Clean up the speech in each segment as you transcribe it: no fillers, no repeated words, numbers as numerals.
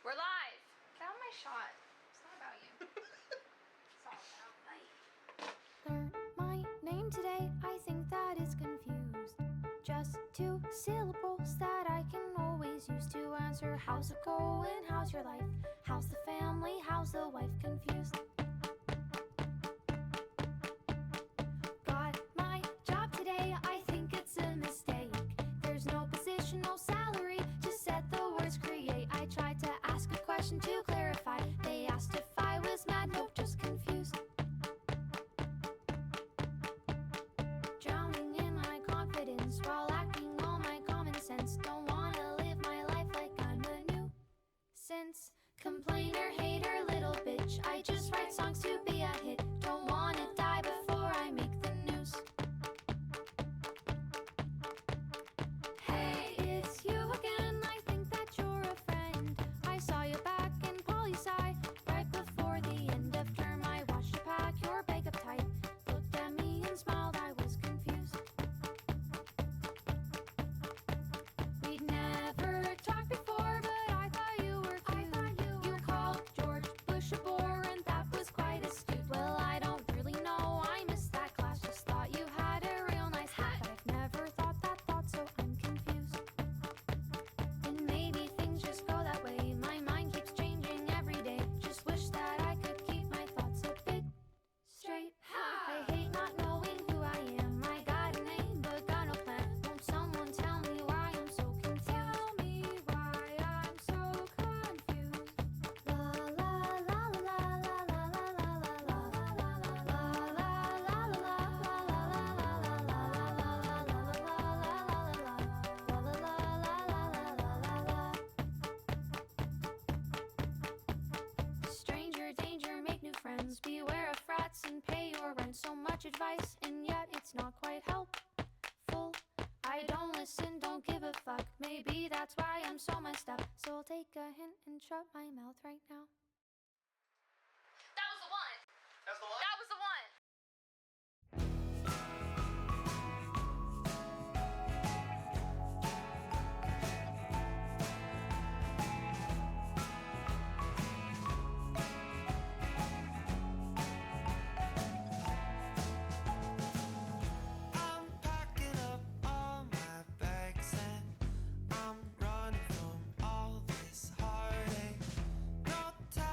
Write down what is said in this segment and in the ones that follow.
We're live. Get out my shot. It's not about you. It's all about life. Learn my name today. I think that is confused. Just 2 syllables that I can always use to answer. How's it going? How's your life? How's the family? How's the wife? Confused. Got my job today. I think it's a mistake. There's no position, no salary. Just set the words create. I tried to ask a question to clarify. They asked if I was mad. Nope, just confused. Drowning in my confidence while lacking all my common sense. Don't wanna live my life like I'm a nuisance. Complainer, hater, little bitch. I just write songs to be a hit. Don't wanna die before I make the news. Hey, it's you again. I think that you're a friend. I saw you back in poli-sci right before the end of term. I watched you pack your bag up tight. Looked at me and smiled. I was confused. We'd never talked before, but I thought you were cute. You called George Bush a bore, and that was quite astute. Well, I don't really know. I missed that class. Just thought you had a real nice hat. But I've never thought that thought, so I'm confused. And maybe things just go that way. My mind keeps changing every day. Just wish that I could keep my thoughts a bit straight. I hate not knowing who I am. I got a name, but got no plan. Won't someone tell me why I'm so confused? Tell me why I'm so confused. La la la la la la la la la la la Stranger danger, make new friends. Beware of frats and pay your rent. So much advice, and yet it's not quite helpful. I don't listen, don't give a fuck. Maybe that's why I'm so messed up. So I'll take a hint and shut my mouth right now. That was the one. That's the one? That was the one. I'm packing up all my bags and I'm running from all this heartache. No time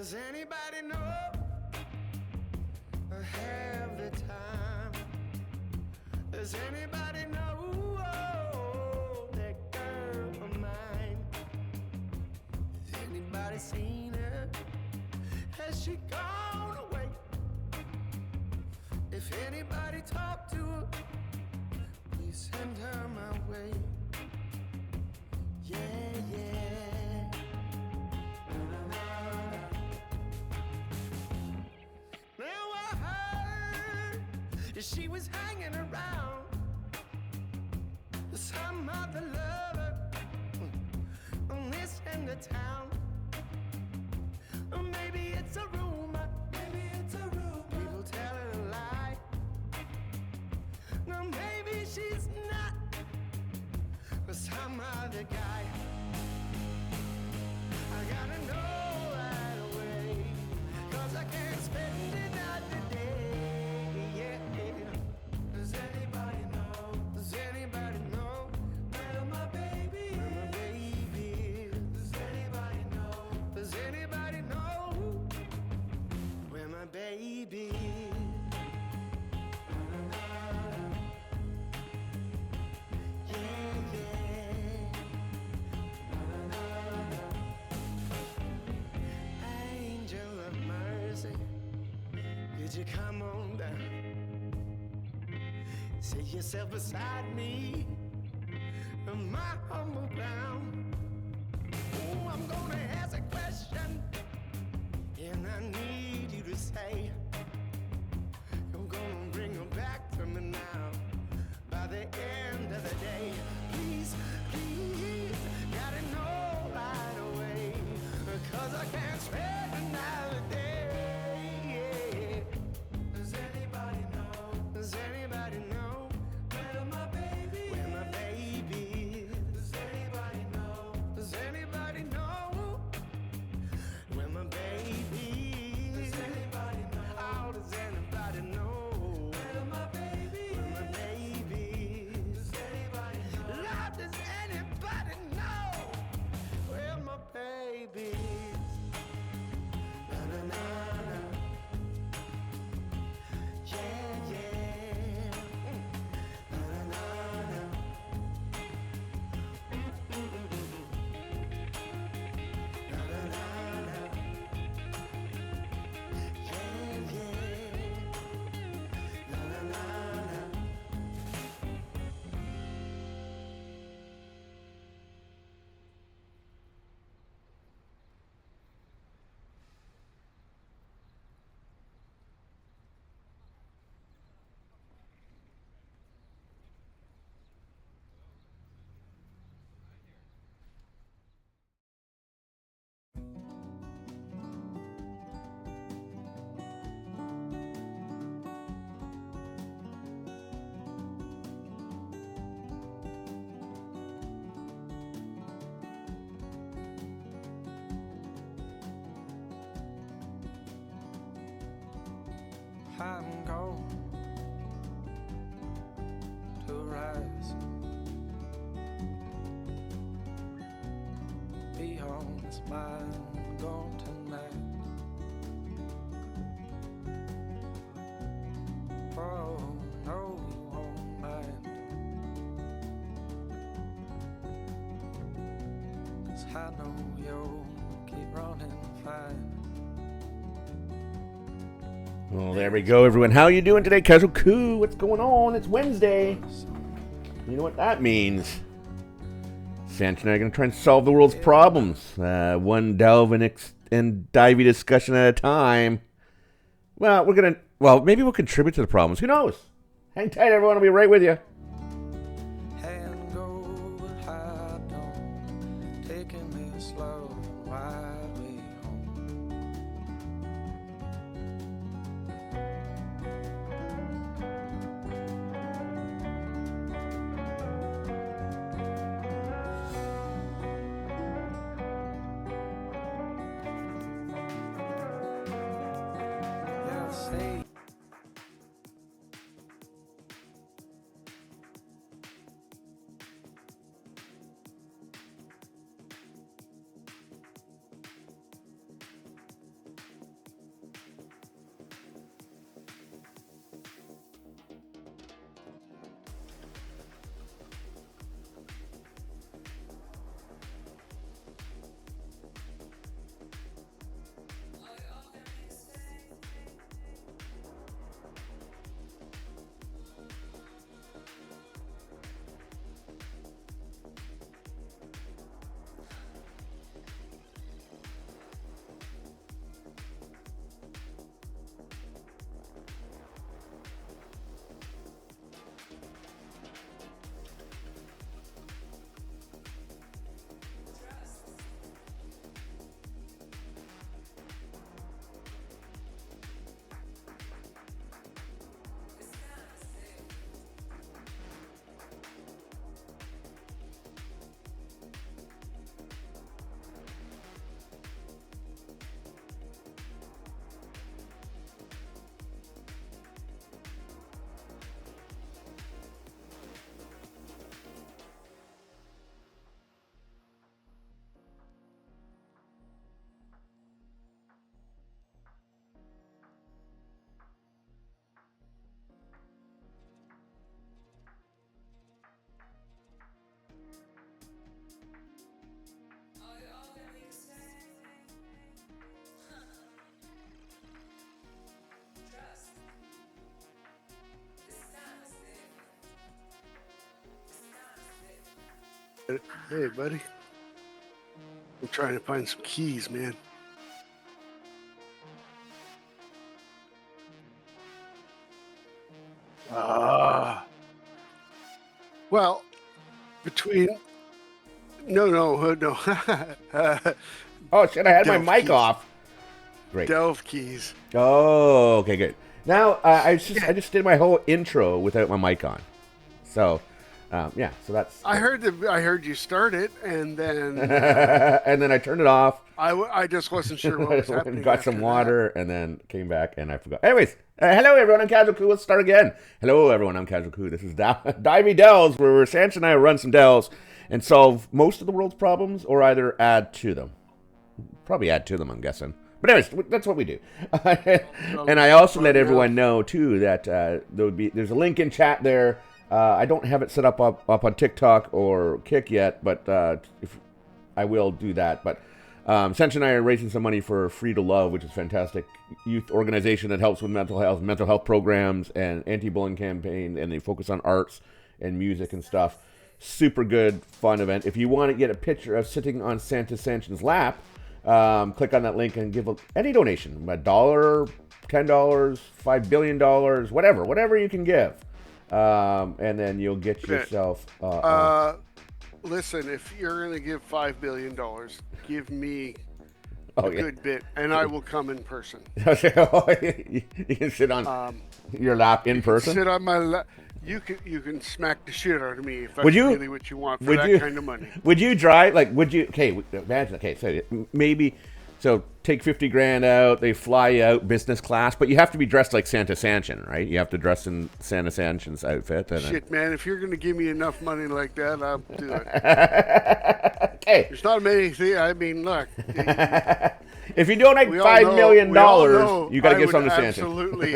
Does anybody know or have the time? Does anybody know that girl of mine? Has anybody seen her? Has she gone away? If anybody talked to her, please send her my way. Yeah, yeah. Now I heard she was hanging around some other lover on this end of town. Or maybe it's a rumor. Maybe it's a rumor. People telling a lie. No, maybe she's not for some other guy. I gotta know right away, 'cause I can't spend another day. Yeah. Does anybody know? Does anybody know where my baby is? Where my baby is? Does anybody know? Does anybody know where my baby is? Angel of mercy, could you come on down? Sit yourself beside me on my humble ground. Oh, I'm gonna ask a question, and I need you to say you're gonna bring her back to me now by the end of the day. Please, please, gotta know right away, 'cause I can't spend another day. Yeah. Does anybody know? Does anybody know where my baby is? Where my baby is? Does anybody know? Does anybody know where my baby is? Does anybody know? Oh, does anybody know where my baby is? Where my baby is? Does anybody know? Lord, does anybody know where my baby is? Na na na na. Yeah, yeah. Na na na na. Na na na na. Yeah, yeah. Na na na na. Hot and cold to rise. Be home, it's mine, gone tonight. Oh, no, you won't mind, 'cause I know you'll keep running fine. Well, there we go, everyone. How you doing today? CasualCoo, what's going on? It's Wednesday. You know what that means. Sanchin and I are going to try and solve the world's problems. One delve and divey discussion at a time. Well, maybe we'll contribute to the problems. Who knows? Hang tight, everyone. I'll be right with you. And go, but I don't. Taking me slow, right way home. They'll say Hey, buddy. I'm trying to find some keys, man. Well, between no. Oh shit! I had my Delve mic keys. off. Great. Delve keys. Oh, okay, good. Now I just did my whole intro without my mic on. So, yeah. So that's. I heard you start it, and then and then I turned it off. I just wasn't sure what was happening. Got some water, and then came back, and I forgot. Anyways, hello everyone. I'm CasualCoo. Let's start again. Hello everyone. I'm CasualCoo. This is Divey Dells, where Sanchin and I run some dells and solve most of the world's problems, or either add to them. Probably add to them, I'm guessing. But anyways, that's what we do. And I also let everyone know too that there's a link in chat there. I don't have it set up on TikTok or Kick yet, but if I will do that. But Sanchin and I are raising some money for Free to Love, which is a fantastic youth organization that helps with mental health programs and anti-bullying campaign, and they focus on arts and music and stuff. Super good, fun event. If you want to get a picture of sitting on Santa Sanchin's lap, click on that link and give any donation, $1, $10, $5 billion, whatever you can give, and then you'll get yourself. Listen, if you're going to give $5 billion, give me a yeah. good bit, and I will come in person. You can sit on your lap in person. Sit on my lap. You can smack the shit out of me if that's Would you- really what you want for would that you- kind of money. Would you drive? Like, would you? Okay, imagine. Okay, so maybe. So take 50 grand out. They fly you out business class, but you have to be dressed like Santa Sanchin, right? You have to dress in Santa Sanchin's outfit. And Shit, man, if you're going to give me enough money like that, I'll do it. Okay. There's not many things. I mean, look. If you donate $5 million, you got to give something to Sanchin. Absolutely.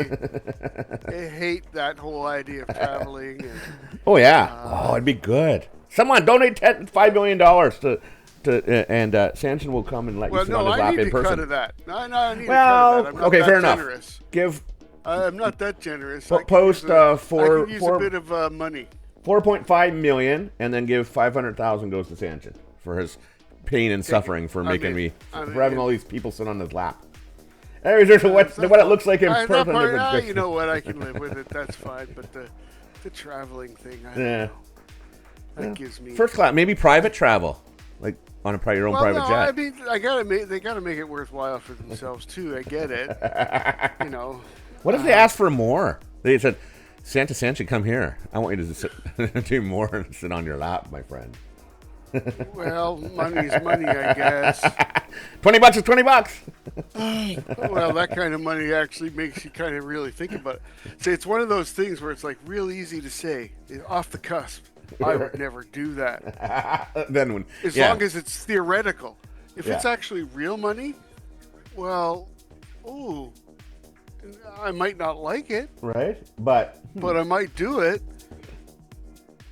I hate that whole idea of traveling. And, Oh yeah. It'd be good. Someone donate $5 million and Sanchin will come and let you sit on his I lap need in to person. cut of that. No, I need to Well, cut of that. I'm not okay, that fair enough. generous. Give I'm not that generous. post I can use a bit of money. 4.5 million, and then give 500,000 goes to Sanchin for his pain and suffering for making for having all these people sit on his lap. Anyways, what it looks like in person. You know what? I can live with it. That's fine. But the traveling thing, I don't know. That gives me First class, maybe private travel, like on your own private jet. I mean, they gotta make it worthwhile for themselves too. I get it. You know. What if they asked for more? They said, Santa Sanchin, come here. I want you to sit, do more and sit on your lap, my friend. Well, money is money, I guess. $20 is $20. Well, that kind of money actually makes you kind of really think about it. See, it's one of those things where it's like real easy to say, off the cusp. I would never do that. Then when As long as it's theoretical. If it's actually real money, well, I might not like it. Right? But I might do it.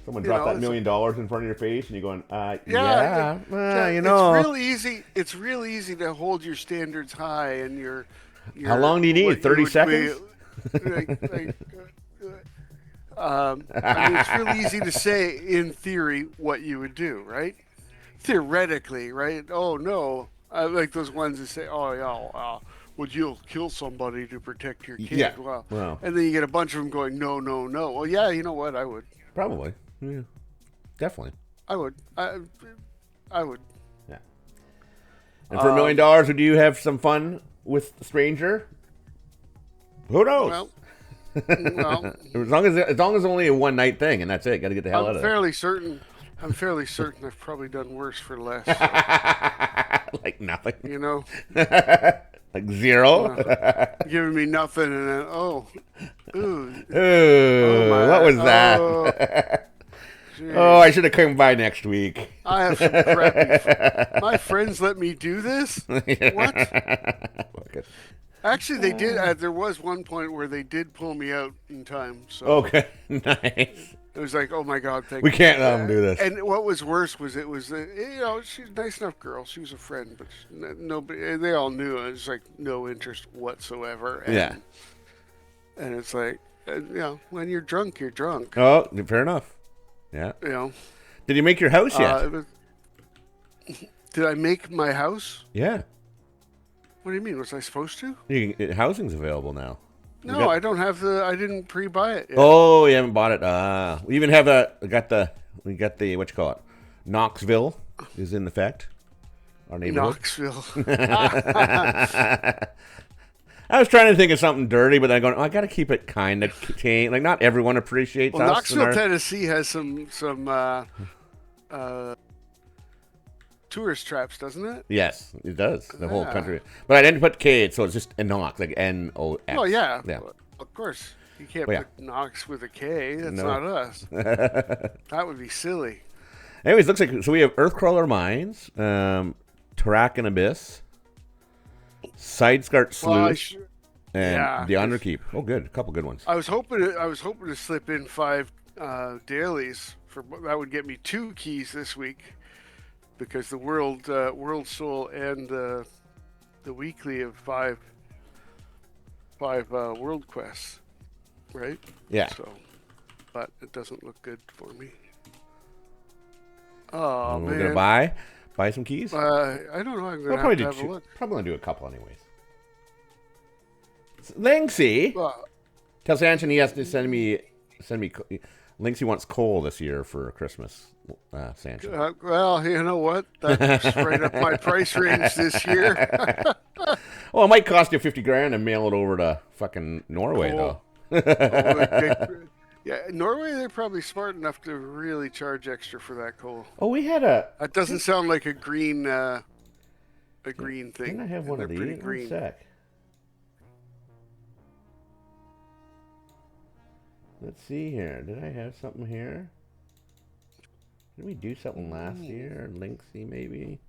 someone dropped that $1 million in front of your face and you're going, you It's know. real easy. It's real easy to hold your standards high and your How long do you need? 30 seconds? I mean, it's real easy to say, in theory, what you would do, right? Theoretically, right? Oh, no. I like those ones that say, would you kill somebody to protect your kid? Yeah. Well, and then you get a bunch of them going, no. Well, yeah, you know what? I would. Probably. Yeah. Definitely. I would. I would. Yeah. And for $1 million, would you have some fun with a stranger? Who knows? Well, as long as it's only a one night thing, and that's it. Got to get the hell out of there. I'm fairly certain I've probably done worse for less. Like nothing. You know? Like zero? Giving me nothing, and then, what was that? I should have come by next week. I have some crappy. My friends let me do this? What? Actually, they did. There was one point where they did pull me out in time. So okay, nice. It was like, oh my God, thank we you. Can't let them do this. And what was worse was she's a nice enough girl. She was a friend, but nobody. They all knew. It was like no interest whatsoever. And, and it's like, when you're drunk, you're drunk. Oh, fair enough. Yeah. Did you make your house yet? Did I make my house? Yeah. What do you mean? Was I supposed to? Housing's available now. No, I don't have the. I didn't pre-buy it yet. Oh, you haven't bought it. We even have we got the what you call it? Knoxville is in effect. Our neighborhood. Knoxville. I was trying to think of something dirty, but I'm going, I got to keep it kind of tame. Like, not everyone appreciates us. Knoxville, Tennessee has some tourist traps, doesn't it? Yes, it does. The whole country. But I didn't put K, so it's just a Knox, like N-O-X. Oh, yeah. Yeah. Of course. You can't put Knox with a K. That's not us. That would be silly. Anyways, looks like, so we have Earthcrawler Mines, Tarakan Abyss, Sideskart Sleuth, and the Underkeep. Oh, good. A couple good ones. I was hoping to slip in 5 dailies. That would get me 2 keys this week. Because the World Soul and the weekly of 5 world quests, right? Yeah. So, but it doesn't look good for me. Oh, man. We're gonna buy some keys. I don't know. I'm gonna have a look. Probably gonna do a couple anyways. Linksy, tell Sanchin he has to send me. Linksy wants coal this year for Christmas. Sanchin. Well, you know what? That's right up my price range this year. Well, it might cost you $50,000 to mail it over to fucking Norway, though. Yeah, Norway, they're probably smart enough to really charge extra for that coal. Oh, we had a... That doesn't sound like a green thing. Didn't I have one of these? One sec. Let's see here. Did I have something here? Did we do something last year? Linksy, maybe?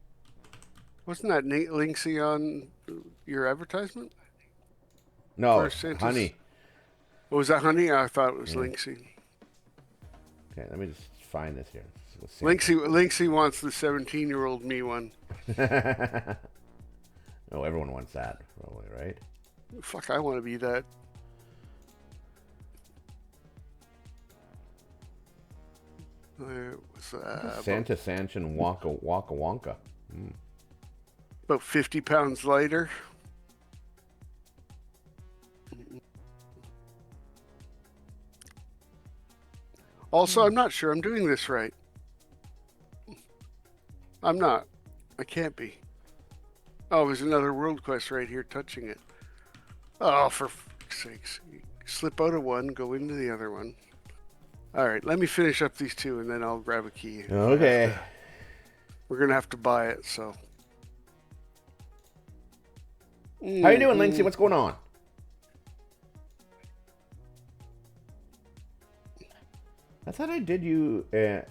Wasn't that Linksy on your advertisement? No, Honey. What was that, Honey? I thought it was Linksy. Okay, let me just find this here. Linksy wants the 17-year-old me one. Oh, everyone wants that, probably, right? Fuck, I want to be that. Santa Sanchin Wonka Wonka. About 50 pounds lighter. Also, I'm not sure I'm doing this right. I'm not. I can't be. Oh, there's another world quest right here touching it. Oh, for fuck's sakes. Slip out of one, go into the other one. All right, let me finish up these 2, and then I'll grab a key. Okay. We're going to have to buy it, so. How you doing, Linksy? What's going on? I thought I did a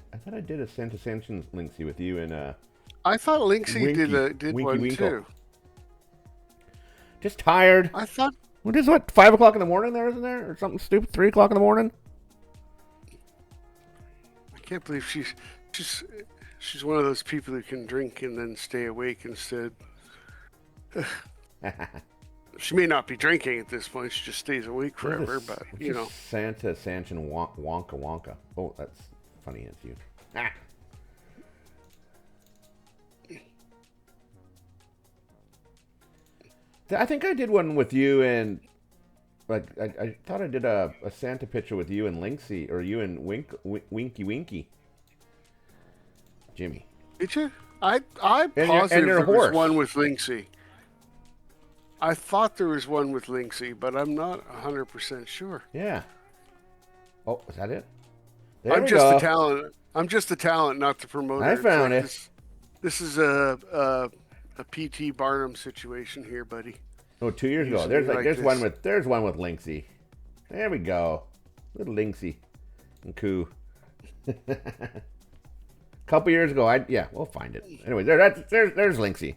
Santa Sanchin Linksy with you and I thought Linksy did one Winkle. too. Just tired. I thought. What is 5 o'clock in the morning there, isn't there? Or something stupid? 3 o'clock in the morning? I can't believe she's one of those people who can drink and then stay awake instead. She may not be drinking at this point. She just stays awake forever, but you know. Santa Sanchin Wonka. Oh, that's funny. It's you. Ah. I think I did one with you and like I thought I did a Santa picture with you and Linksy or you and Winky. Jimmy. Did you? I'm positive there was one with Linksy. I thought there was one with Linksy, but I'm not 100% sure. Yeah. Oh, is that it? I'm just the talent. I'm just the talent, not the promoter. I found it. This is a P.T. Barnum situation here, buddy. Oh, 2 years ago. There's one with Linksy. There we go. Little Linksy and Coo. Couple years ago, we'll find it. Anyway, there's Linksy.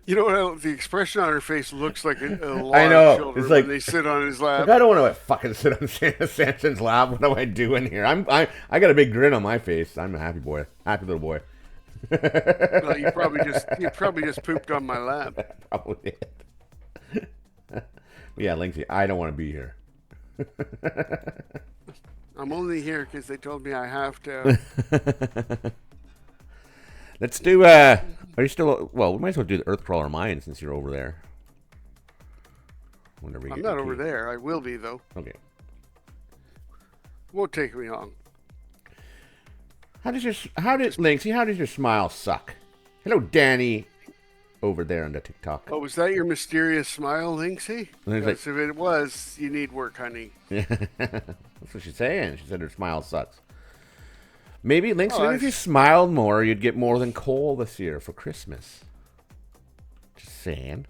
You know what? The expression on her face looks like a lot I know. of children it's like, when they sit on his lap. Like, I don't want to fucking sit on Santa Sanchin's lap. What am I doing here? I got a big grin on my face. I'm a happy little boy. Well, you probably just pooped on my lap. Probably did. Yeah, Linksy, I don't want to be here. I'm only here because they told me I have to. Let's do. Are you still? Well, we might as well do the Earthcrawler mine since you're over there. Whenever you I'm get not the over key. there. I will be though. Okay. Won't take me long. How does Linksy? How does your smile suck? Hello, Danny, over there on the TikTok. Oh, was that your mysterious smile, Linksy? And he's Because if it was, you need work, honey. Yeah, that's what she's saying. She said her smile sucks. Maybe Linksy, Oh, maybe if you smiled more, you'd get more than coal this year for Christmas. Just saying.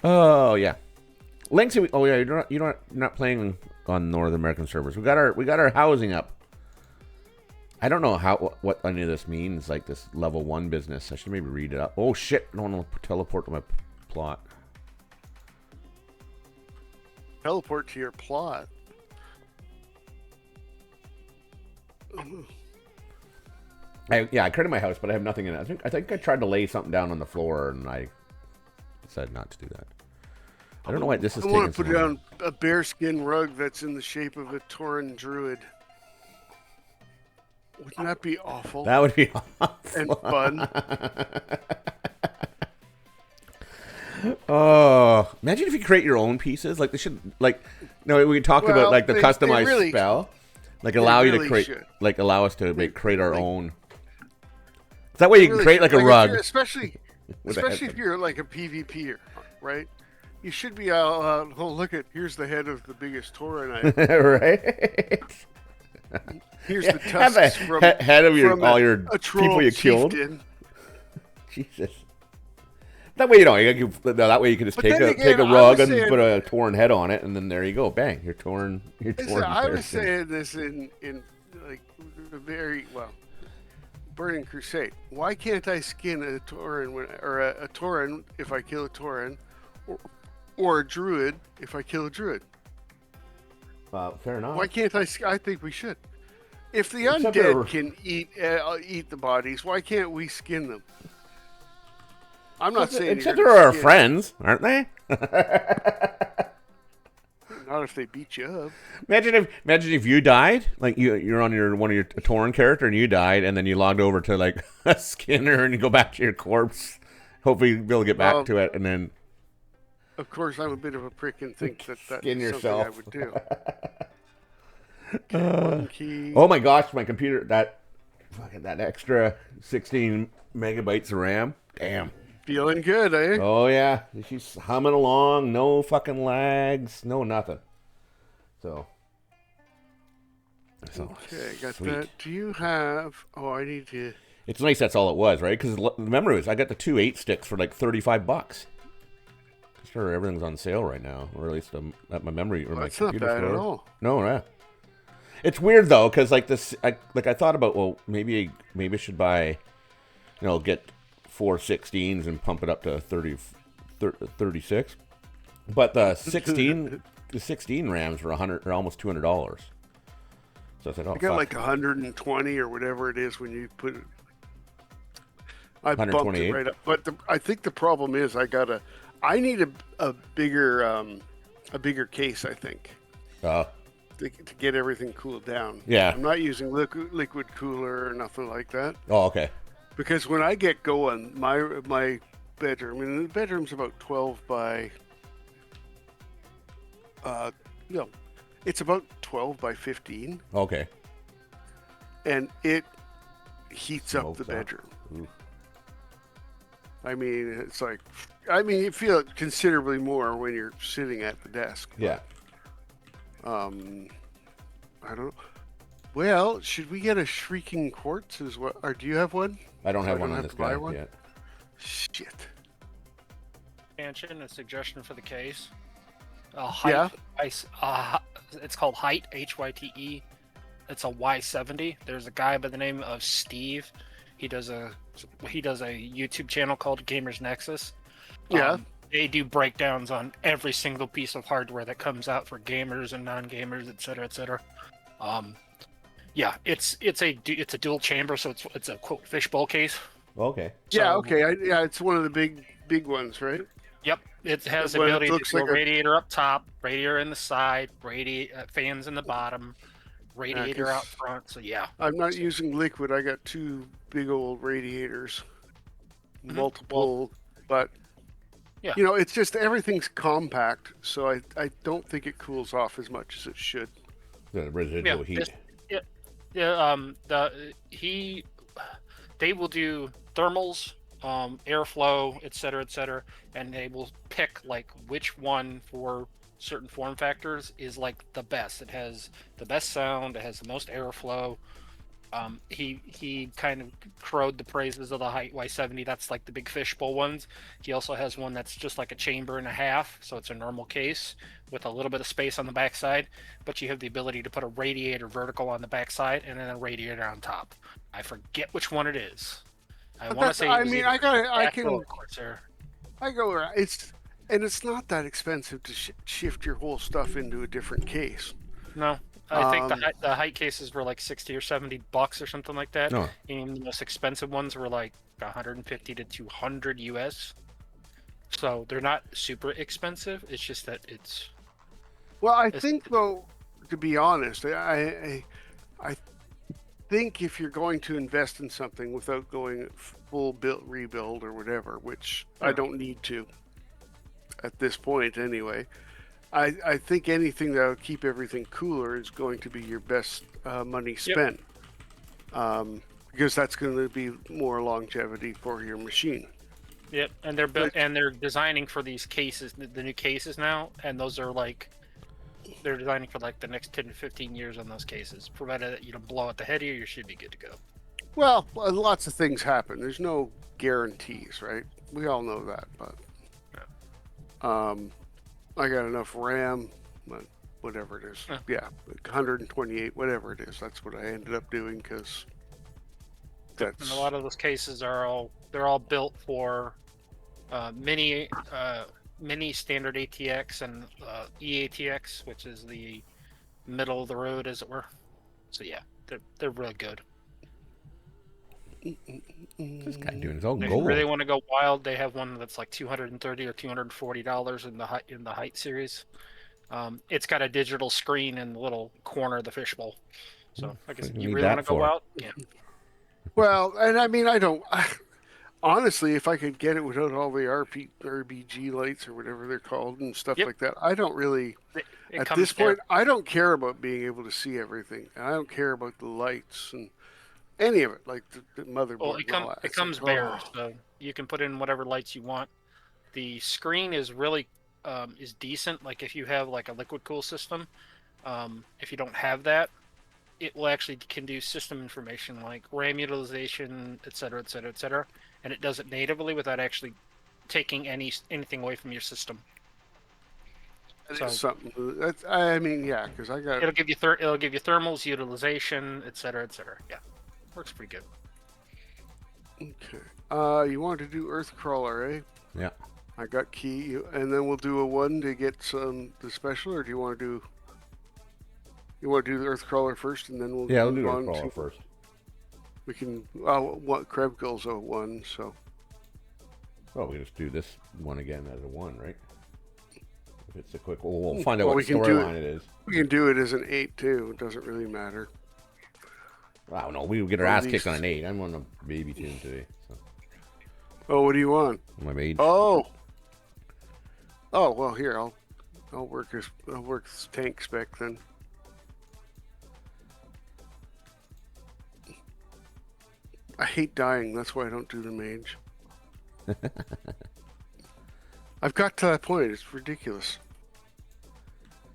Oh yeah, Linksy. Oh yeah, you're not playing on North American servers. We got our housing up. I don't know what any of this means, like this level 1 business. I should maybe read it up. Oh shit! I don't want to teleport to my plot. Teleport to your plot. I created my house, but I have nothing in it. I think I tried to lay something down on the floor, and I decided not to do that. I don't know why this is I taking want to so put long. down a bearskin rug that's in the shape of a Tauren druid. Wouldn't that be awful That would be awful. and fun? Oh, imagine if you create your own pieces. Like they should, we talked about like the they customized really- spell, like allow you to really create, should. like allow us to create our own. That way you can create like a if rug. you're- especially with a head if you're like a PvPer, right? You should be oh look at here's the head of the biggest Tauren. Right? Here's Yeah, the have a tusks from head of from all a your troll people you killed. chieftain. Jesus. That way that way you can just But take then a again, I rug was and saying- put a Tauren head on it, and then there you go, bang, you're torn. I was saying this in like a very Burning Crusade. Why can't I skin a Tauren or a Tauren if I kill a Tauren, or a Druid if I kill a Druid? Fair enough. Why can't I? I think we should. If the Except they're- undead can eat the bodies, why can't we skin them? I'm not saying Except you're they're gonna our skin- friends, aren't they? Not if they beat you up. Imagine if you died, like you're on one of your Tauren character and you died, and then you logged over to like a Skinner and you go back to your corpse. Hopefully you'll be able to get back to it, and then Of course, I'm a bit of a prick and think that Skin is something I yourself. would do. Okay, one key. oh my gosh, my computer that extra 16 megabytes of RAM. Damn. Feeling good, eh? Oh yeah, she's humming along, no fucking lags, no nothing. So Okay, got sweet. that. Do you have... Oh, I need to... It's nice that's all it was, right? Because remember, I got the 2 8-sticks for like $35. Sure, everything's on sale right now, or at least at my memory or my That's not computer bad store. at all. No, yeah. It's weird though, because like this, I thought about, well, maybe I should buy, get 4 16s and pump it up to 36. But the 16 RAMs were $100 or almost $200. So I said, oh, I got fuck. like 120 or whatever it is when you put it... I bumped it 128? right up. But I think the problem is I need a bigger case, I think, to get everything cooled down. Yeah. I'm not using liquid cooler or nothing like that. Oh, okay. Because when I get going, my bedroom, and the bedroom's about 12 by, it's about 12 by 15, Okay. and it heats up Smokes the up. bedroom. Ooh. I mean, it's like, you feel it considerably more when you're sitting at the desk. Yeah. I don't know. Well, should we get a shrieking quartz as well? Or do you have one? I don't So have I one don't on have this to buy guy one? yet. Shit. Expansion, a suggestion for the case. Yeah. It's called Height, Hyte. It's a Y70. There's a guy by the name of Steve. He does a YouTube channel called Gamers Nexus. Yeah. They do breakdowns on every single piece of hardware that comes out for gamers and non-gamers, etc., etc. Yeah, it's a dual chamber, so it's a quote fishbowl case. Okay. Yeah, So- okay. It's one of the big ones, right? Yep, it has the But it ability to looks do like a a- radiator up top, radiator in the side, fans in the bottom, 'cause radiator out front. So yeah, I'm not using liquid. I got 2 big old radiators, multiple, but yeah. it's just everything's compact, so I don't think it cools off as much as it should. The residual Yeah, heat. they will do thermals, airflow, etc., and they will pick like which one for certain form factors is like the best. It has the best sound, it has the most airflow. He kind of crowed the praises of the Height Y70. That's like the big fishbowl ones. He also has one that's just like a chamber and a half, so it's a normal case with a little bit of space on the backside, but you have the ability to put a radiator vertical on the backside and then a radiator on top. I forget which one it is. I But want to that's, say I it was mean, either I Spectral can, or Corsair. I go around. It's not that expensive to shift your whole stuff into a different case. No, I think Um, the height cases were like $60 or $70 or something like that. No. And the most expensive ones were like 150 to 200 US. So they're not super expensive. It's just that it's Well, I It's- think though, to be honest, I think if you're going to invest in something without going full build rebuild or whatever, which I don't need to at this point anyway, I think anything that will keep everything cooler is going to be your best money spent, because that's going to be more longevity for your machine. Yep, and they're designing for these cases, the new cases now, and those are like they're designing for like the next 10 to 15 years on those cases. Provided that you don't blow out the head here, you should be good to go. Well, lots of things happen. There's no guarantees, right? We all know that, but I got enough RAM, but whatever it is. Yeah, 128, whatever it is. That's what I ended up doing because And a lot of those cases are all built for mini standard ATX and EATX, which is the middle of the road, as it were. So yeah, they're really good. This guy doing his own If you gold. really want to go wild, they have one that's like $230 or $240 in the height series. It's got a digital screen in the little corner of the fishbowl. So I guess What do you you need really want that to go for? wild. Yeah. Well, and I mean, honestly, if I could get it without all the RBG lights or whatever they're called and stuff Yep. like that, I don't really. It At comes this there. point, I don't care about being able to see everything, and I don't care about the lights and any of it, like the motherboard. Well, and all that. it It's comes like, bare, oh. so you can put in whatever lights you want. The screen is really is decent. Like if you have like a liquid cool system, if you don't have that, it will actually can do system information like RAM utilization, etc., and it does it natively without actually taking anything away from your system. That So is something. I mean, yeah, because I got. it'll give you thermals, utilization, etc. Yeah, works pretty good. Okay. You want to do Earth Crawler, eh? Yeah. I got key, and then we'll do a one to get the special, or do you want to do? You want to do the Earth Crawler first, and then we'll Yeah, we'll move do on Earth Crawler to. first. We can. What Krebkel's a one, so. Oh, we just do this one again as a one, right? If it's a quick, we'll find out Well, what we can do storyline it is. We can do it as an 8 too. It doesn't really matter. Wow, no, we would get our Or at ass kicked on least- an 8. I'm on a baby tune today. So. Oh, what do you want? My mage. Oh. Oh well, here I'll work this tank spec then. I hate dying. That's why I don't do the mage. I've got to that point. It's ridiculous.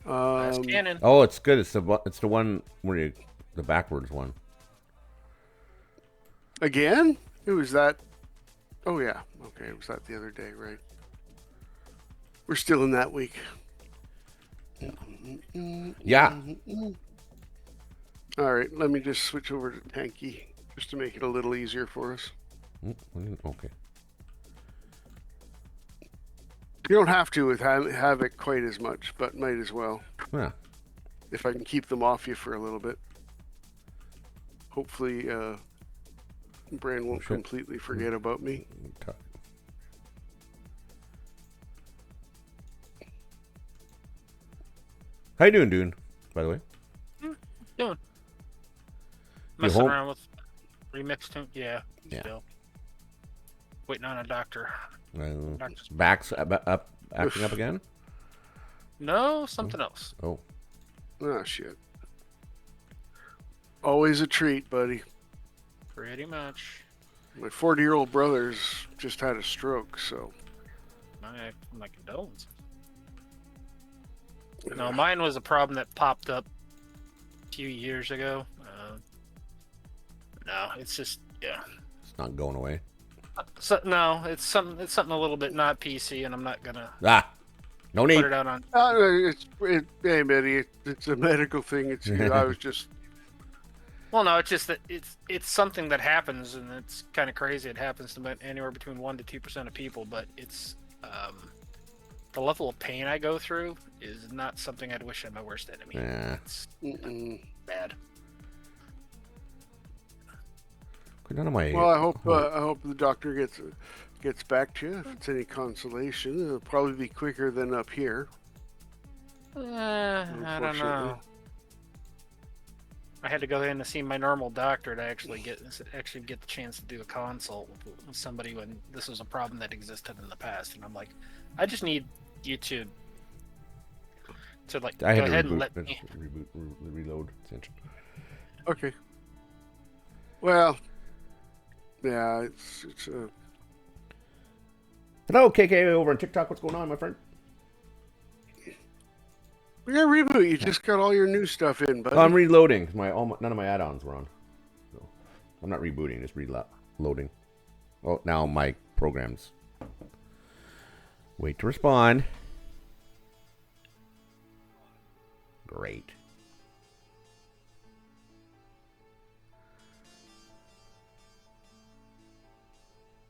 Last cannon. Oh, it's good. It's the one where you the backwards one. Again? It was that. Oh yeah. Okay, it was that the other day, right? We're still in that week. Yeah. All right, let me just switch over to tanky just to make it a little easier for us. Okay. You don't have to with Havoc quite as much, but might as well. Yeah. If I can keep them off you for a little bit. Hopefully, Bran won't Sure. completely forget about me. How you doing, Dune? By the way, Doing. You Messing home? around with remixed tune. Yeah. Yeah. Still. Waiting on a doctor. Doctor's... Back's up, acting up again. No, something else. Oh, Oh, shit. Always a treat, buddy. Pretty much. My 40-year-old brother's just had a stroke, so. My condolences. No, mine was a problem that popped up a few years ago. No, it's just, yeah. it's not going away. So, no, it's something a little bit not PC, and I'm not gonna No put need. it out on. Hey, Mitty, it's a medical thing. I was just. Well, no, it's just that it's something that happens, and it's kind of crazy. It happens to anywhere between 1% to 2% of people, but it's the level of pain I go through is not something I'd wish on my worst enemy. Yeah. It's Mm-mm. bad. None of my. Well, I hope the doctor gets back to you. If it's any consolation, it'll probably be quicker than up here. I don't know. Unfortunately. I had to go in to see my normal doctor to actually get the chance to do a consult with somebody when this was a problem that existed in the past, and I'm like, I just need you to like I go had ahead to and let reboot, me. reload. Sanchin. Okay. Well, yeah, it's Hello, KK over on TikTok. What's going on, my friend? we got a reboot. You just got all your new stuff in, buddy. I'm reloading. None of my add-ons were on. So I'm not rebooting. Just reloading. Oh, now my programs. Wait to respond. Great.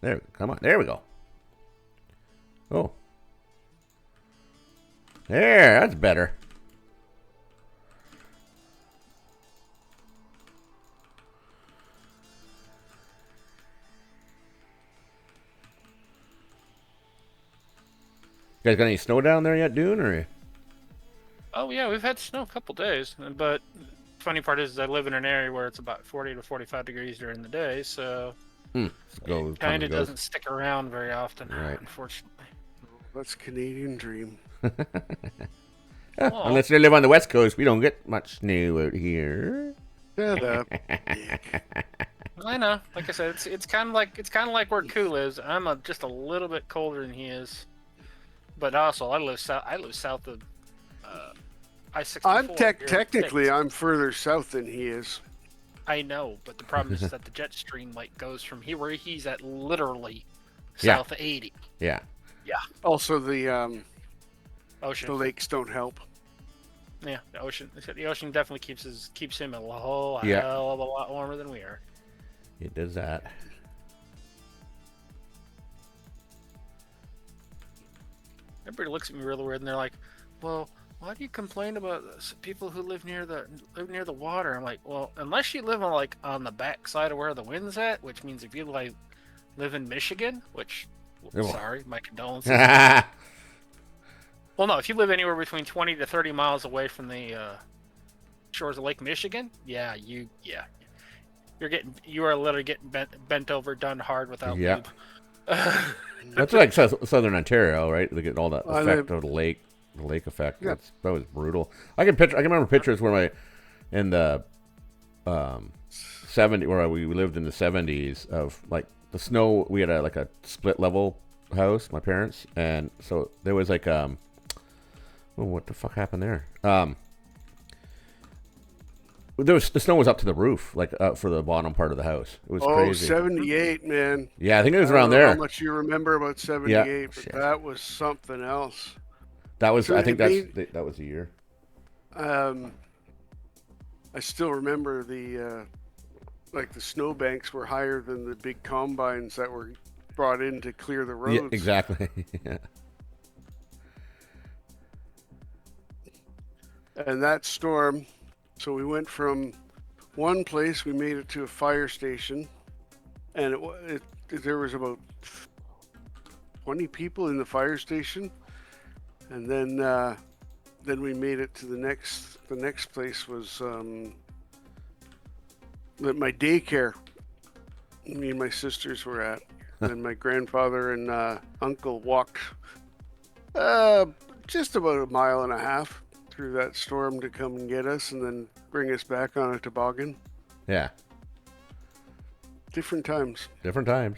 There, come on. There we go. Oh. There, that's better. You guys got any snow down there yet, Dune? Or Oh yeah, we've had snow a couple days, but funny part is I live in an area where it's about 40 to 45 degrees during the day, so it kind of doesn't stick around very often, Right. unfortunately. That's Canadian dream. Yeah, unless you live on the West Coast, we don't get much snow out here. Shut up. I know. Like I said, it's kind of like where Koo lives. I'm just a little bit colder than he is, but also I live south of I-64. I'm technically States. I'm further south than he is. I know, but the problem is that the jet stream goes from here where he's at literally Yeah. south of 80. Yeah. Also, the Ocean. lakes don't help. Yeah, the ocean definitely keeps him a hell of a lot warmer than we are. It does that. Everybody looks at me really weird, and they're like, "Well, why do you complain about people who live near the water?" I'm like, "Well, unless you live on the back side of where the wind's at, which means if you live in Michigan, which sorry, my condolences." Well, no, if you live anywhere between 20 to 30 miles away from the shores of Lake Michigan, you are literally getting bent over, done hard without lube. That's like Southern Ontario, right? They get all that I effect of the lake effect. Yeah. That was brutal. I can remember pictures where in the 70 where we lived in the 70s of like the snow. We had a split level house, my parents, and so there was like what the fuck happened there? The snow was up to the roof, like for the bottom part of the house. It was crazy. 78, man. Yeah, I think it was I don't around know there. How much you remember about 78? But shit. that was something else. That was, So I think they that was the year. I still remember the snowbanks were higher than the big combines that were brought in to clear the roads. Yeah, exactly. Yeah. And that storm, so we went from one place, we made it to a fire station, and there was about 20 people in the fire station, and then then we made it to the next. The next place was that my daycare. Me and my sisters were at. And my grandfather and uncle walked just about a mile and a half through that storm to come and get us, and then bring us back on a toboggan. Yeah. Different times. Different times.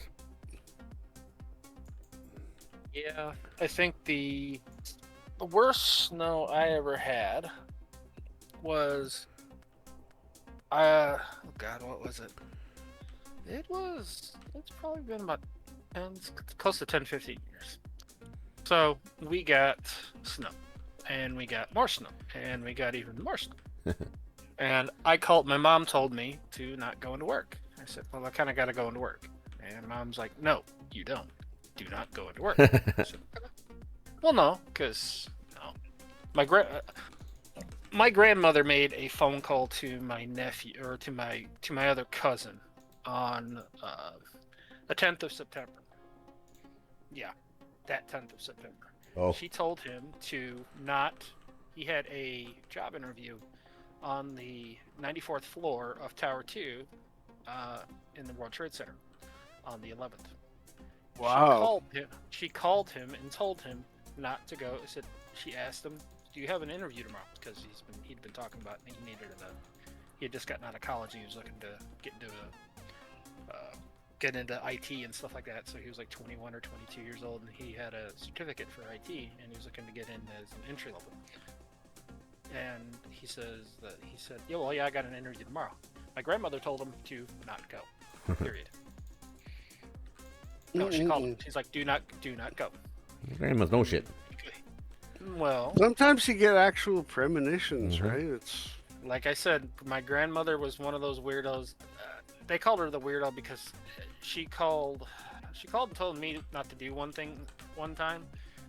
Yeah, I think the worst snow I ever had was oh god, what was it? It's probably been about 10, close to 10, 15 years. So we got snow, and we got more snow, and we got even more snow. And my mom told me to not go into work. I said, well, I kind of got to go into work. And mom's like, no, you don't. Do not go into work. I said, well, no, because my grandmother made a phone call to my nephew, or to my other cousin, on the 10th of September. Yeah, that 10th of September. Oh. She told him to not. He had a job interview on the 94th floor of Tower 2 in the World Trade Center on the 11th. Wow. She called him and told him not to go. She asked him, "Do you have an interview tomorrow?" Because he'd been talking about he had just gotten out of college. And he was looking to get into IT and stuff like that. So he was like 21 or 22 years old, and he had a certificate for IT, and he was looking to get in as an entry level. And he said, "Yeah, well, yeah, I got an interview tomorrow." My grandmother told him to not go. Period. No, she called him. She's like, do not go. Grandma's no shit. Well, Sometimes you get actual premonitions, right? It's like I said, my grandmother was one of those weirdos. They called her the weirdo because she called and told me not to do one thing one time.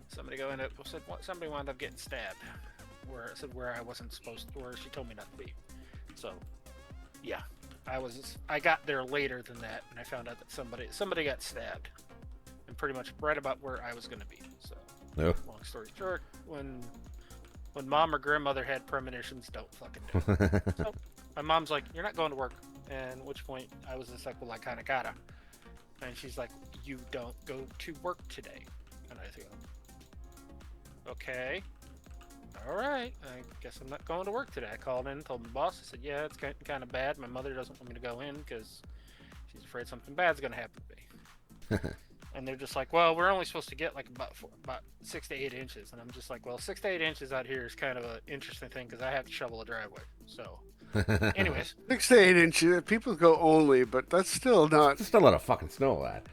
Somebody wound up getting stabbed. Where I wasn't supposed to, where she told me not to be. So, yeah, I got there later than that, and I found out that somebody got stabbed, and pretty much right about where I was going to be. So, Long story short, when mom or grandmother had premonitions, don't fucking do it. So, my mom's like, "You're not going to work," and at which point I was just like, "Well, I kind of gotta," and she's like, "You don't go to work today," and I think, "Okay. All right, I guess I'm not going to work today." I called in, told my boss. I said, "Yeah, it's kind of bad. My mother doesn't want me to go in because she's afraid something bad's going to happen to me." And they're just like, "Well, we're only supposed to get like about 6 to 8 inches." And I'm just like, "Well, 6 to 8 inches out here is kind of an interesting thing because I have to shovel a driveway." So, anyways, 6 to 8 inches. People go only, but that's still not. There's still a lot of fucking snow, lad.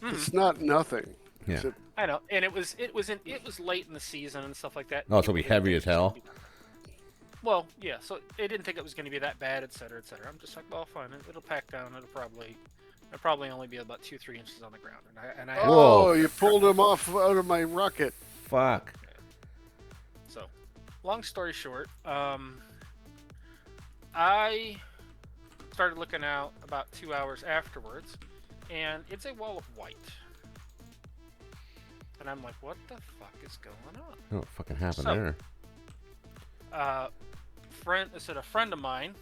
It's not nothing. Yeah. I know, and it was late in the season and stuff like that. Oh, so it'll be heavy as hell. Well, yeah. So they didn't think it was going to be that bad, etc., etc. I'm just like, well, fine. It'll pack down. It'll probably only be about 2-3 inches on the ground. And I Oh, you pulled him off out of my rocket. Fuck. So, long story short, I started looking out about 2 hours afterwards, and it's a wall of white. And I'm like, what the fuck is going on? What fucking happened So, there? A friend of mine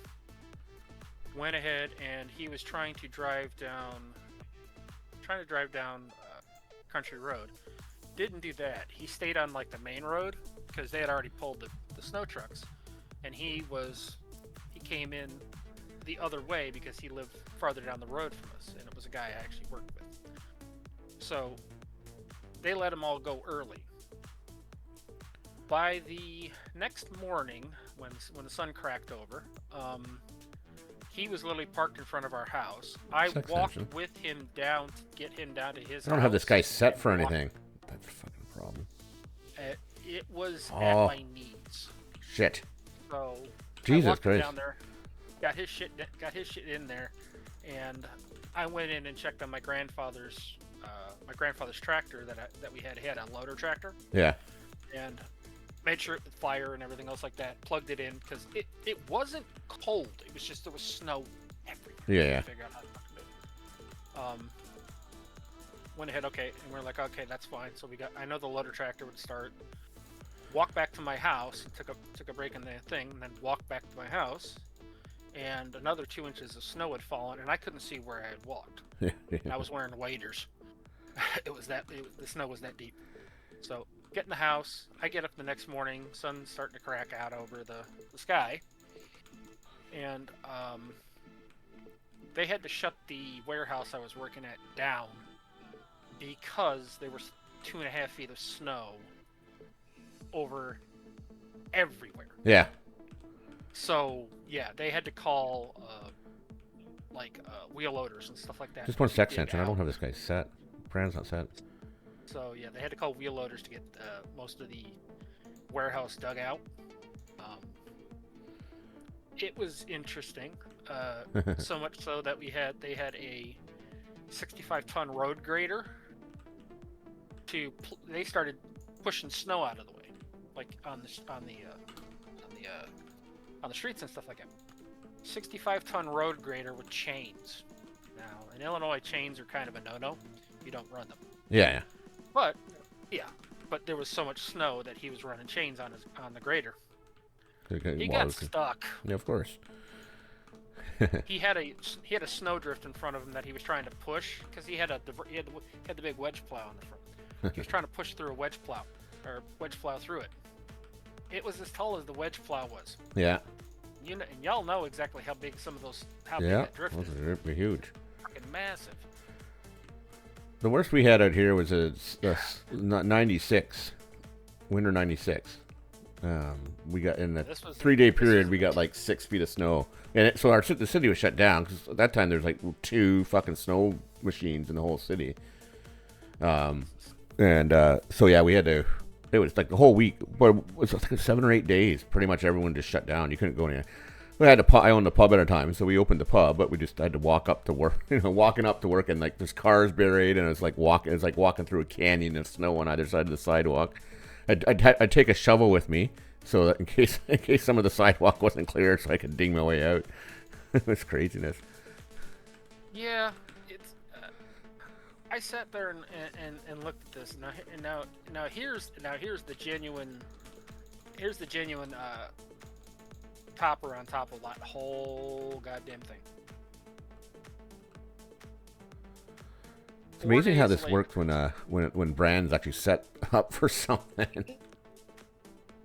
went ahead and he was trying to drive down Country Road. Didn't do that. He stayed on like the main road because they had already pulled the snow trucks, and he came in the other way because he lived farther down the road from us, and it was a guy I actually worked with. So they let them all go early. By the next morning, when the sun cracked over, he was literally parked in front of our house. I walked with him down to get him down to his house. I don't have this guy set for anything. That's a fucking problem. It was at my knees. Shit. So Jesus I walked Christ. down there, got his shit in there, and I went in and checked on my grandfather's tractor that we had. He had a loader tractor. Yeah. And made sure it would fire and everything else like that. Plugged it in because it wasn't cold. It was just there was snow everywhere. Yeah. Figure out how to fucking do it. Went ahead, okay, and we're like, okay, that's fine. So I know the loader tractor would start. walked back to my house, took a break in the thing, and then walked back to my house, and another 2 inches of snow had fallen, and I couldn't see where I had walked. And I was wearing waders. The snow was that deep. So get in the house. I get up the next morning. Sun's starting to crack out over the sky, and they had to shut the warehouse I was working at down because there was 2.5 feet of snow over everywhere. Yeah. So yeah, they had to call wheel loaders and stuff like that. Just one sec, Sanchin. I don't have this guy set. Brand's not set. So yeah, they had to call wheel loaders to get most of the warehouse dug out. It was interesting, so much so that they had a 65-ton road grader. They started pushing snow out of the way, like on the streets and stuff like that. 65-ton road grader with chains. Now in Illinois, chains are kind of a no-no. You don't run them. Yeah. But there was so much snow that he was running chains on the grader. He got stuck. Yeah, of course. he had a snowdrift in front of him that he was trying to push because he had the big wedge plow on the front. He was trying to push through a wedge plow through it. It was as tall as the wedge plow was. Yeah. And y'all know exactly how big big that drift is. They're huge. Fucking massive. The worst we had out here was a 96, winter 96. We got in the 3-day period, we got like 6 feet of snow, and the city was shut down because at that time there's like 2 fucking snow machines in the whole city. So yeah, we had to. It was like the whole week, but it was like 7 or 8 days. Pretty much everyone just shut down. You couldn't go anywhere. We had I owned the pub at a time, so we opened the pub, but we just had to walk up to work. Walking up to work, and like there's cars buried, and it's like walking through a canyon of snow on either side of the sidewalk. I'd take a shovel with me, so that in case some of the sidewalk wasn't clear, so I could dig my way out. It was craziness. Yeah, it's. I sat there and looked at this. Now here's the genuine. Here's the genuine topper on top of that whole goddamn thing. It's amazing how this works when brands actually set up for something.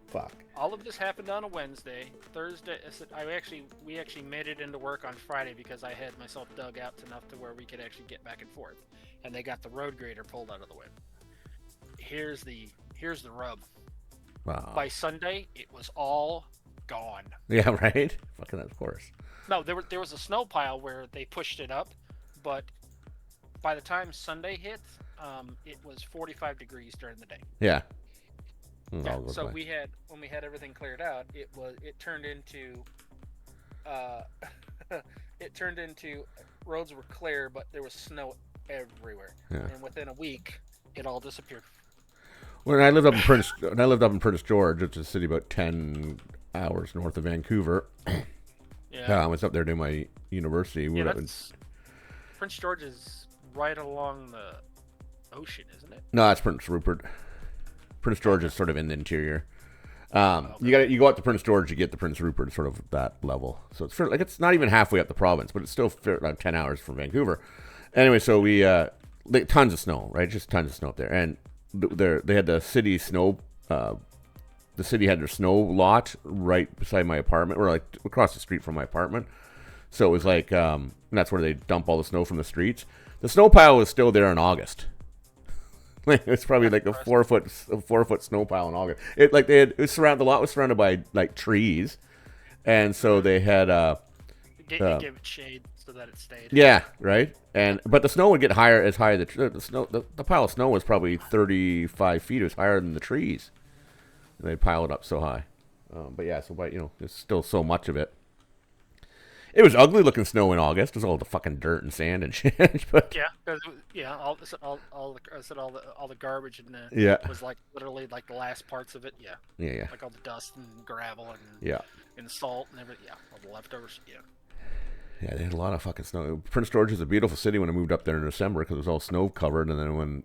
Fuck. All of this happened on a Wednesday. Thursday, we actually made it into work on Friday because I had myself dug out enough to where we could actually get back and forth, and they got the road grader pulled out of the way. Here's the rub. Wow. By Sunday, it was all gone. Yeah, right. Fucking of course. No, there was a snow pile where they pushed it up, but by the time Sunday hit, it was 45 degrees during the day. Yeah. Yeah, so when we had everything cleared out, it turned into roads were clear, but there was snow everywhere. Yeah. And within a week, it all disappeared. When I lived up in Prince George, which is a city about 10 hours north of Vancouver. Yeah. I was up there doing my university. Prince George is right along the ocean, isn't it? No, that's Prince Rupert. Prince George is sort of in the interior. You go up to Prince George, you get to Prince Rupert, sort of that level. So it's not even halfway up the province, but it's still about 10 hours from Vancouver. Anyway, so we tons of snow, right? Just tons of snow up there, and they had the city snow. The city had their snow lot right beside my apartment, or like across the street from my apartment. So it was like, and that's where they dump all the snow from the streets. The snow pile was still there in August. It's probably like a 4 foot snow pile in August. The lot was surrounded by like trees, and so they had give it shade so that it stayed. Yeah, right. But the snow would get higher the pile of snow was probably 35 feet. It was higher than the trees. And they'd pile it up so high. But yeah, there's still so much of it. It was ugly looking snow in August. It was all the fucking dirt and sand and shit. But all the garbage in there. Yeah. Was like literally like the last parts of it. Yeah. Yeah. Like all the dust and gravel and and salt and everything. Yeah, all the leftovers. Yeah. Yeah, they had a lot of fucking snow. Prince George is a beautiful city when I moved up there in December because it was all snow covered, and then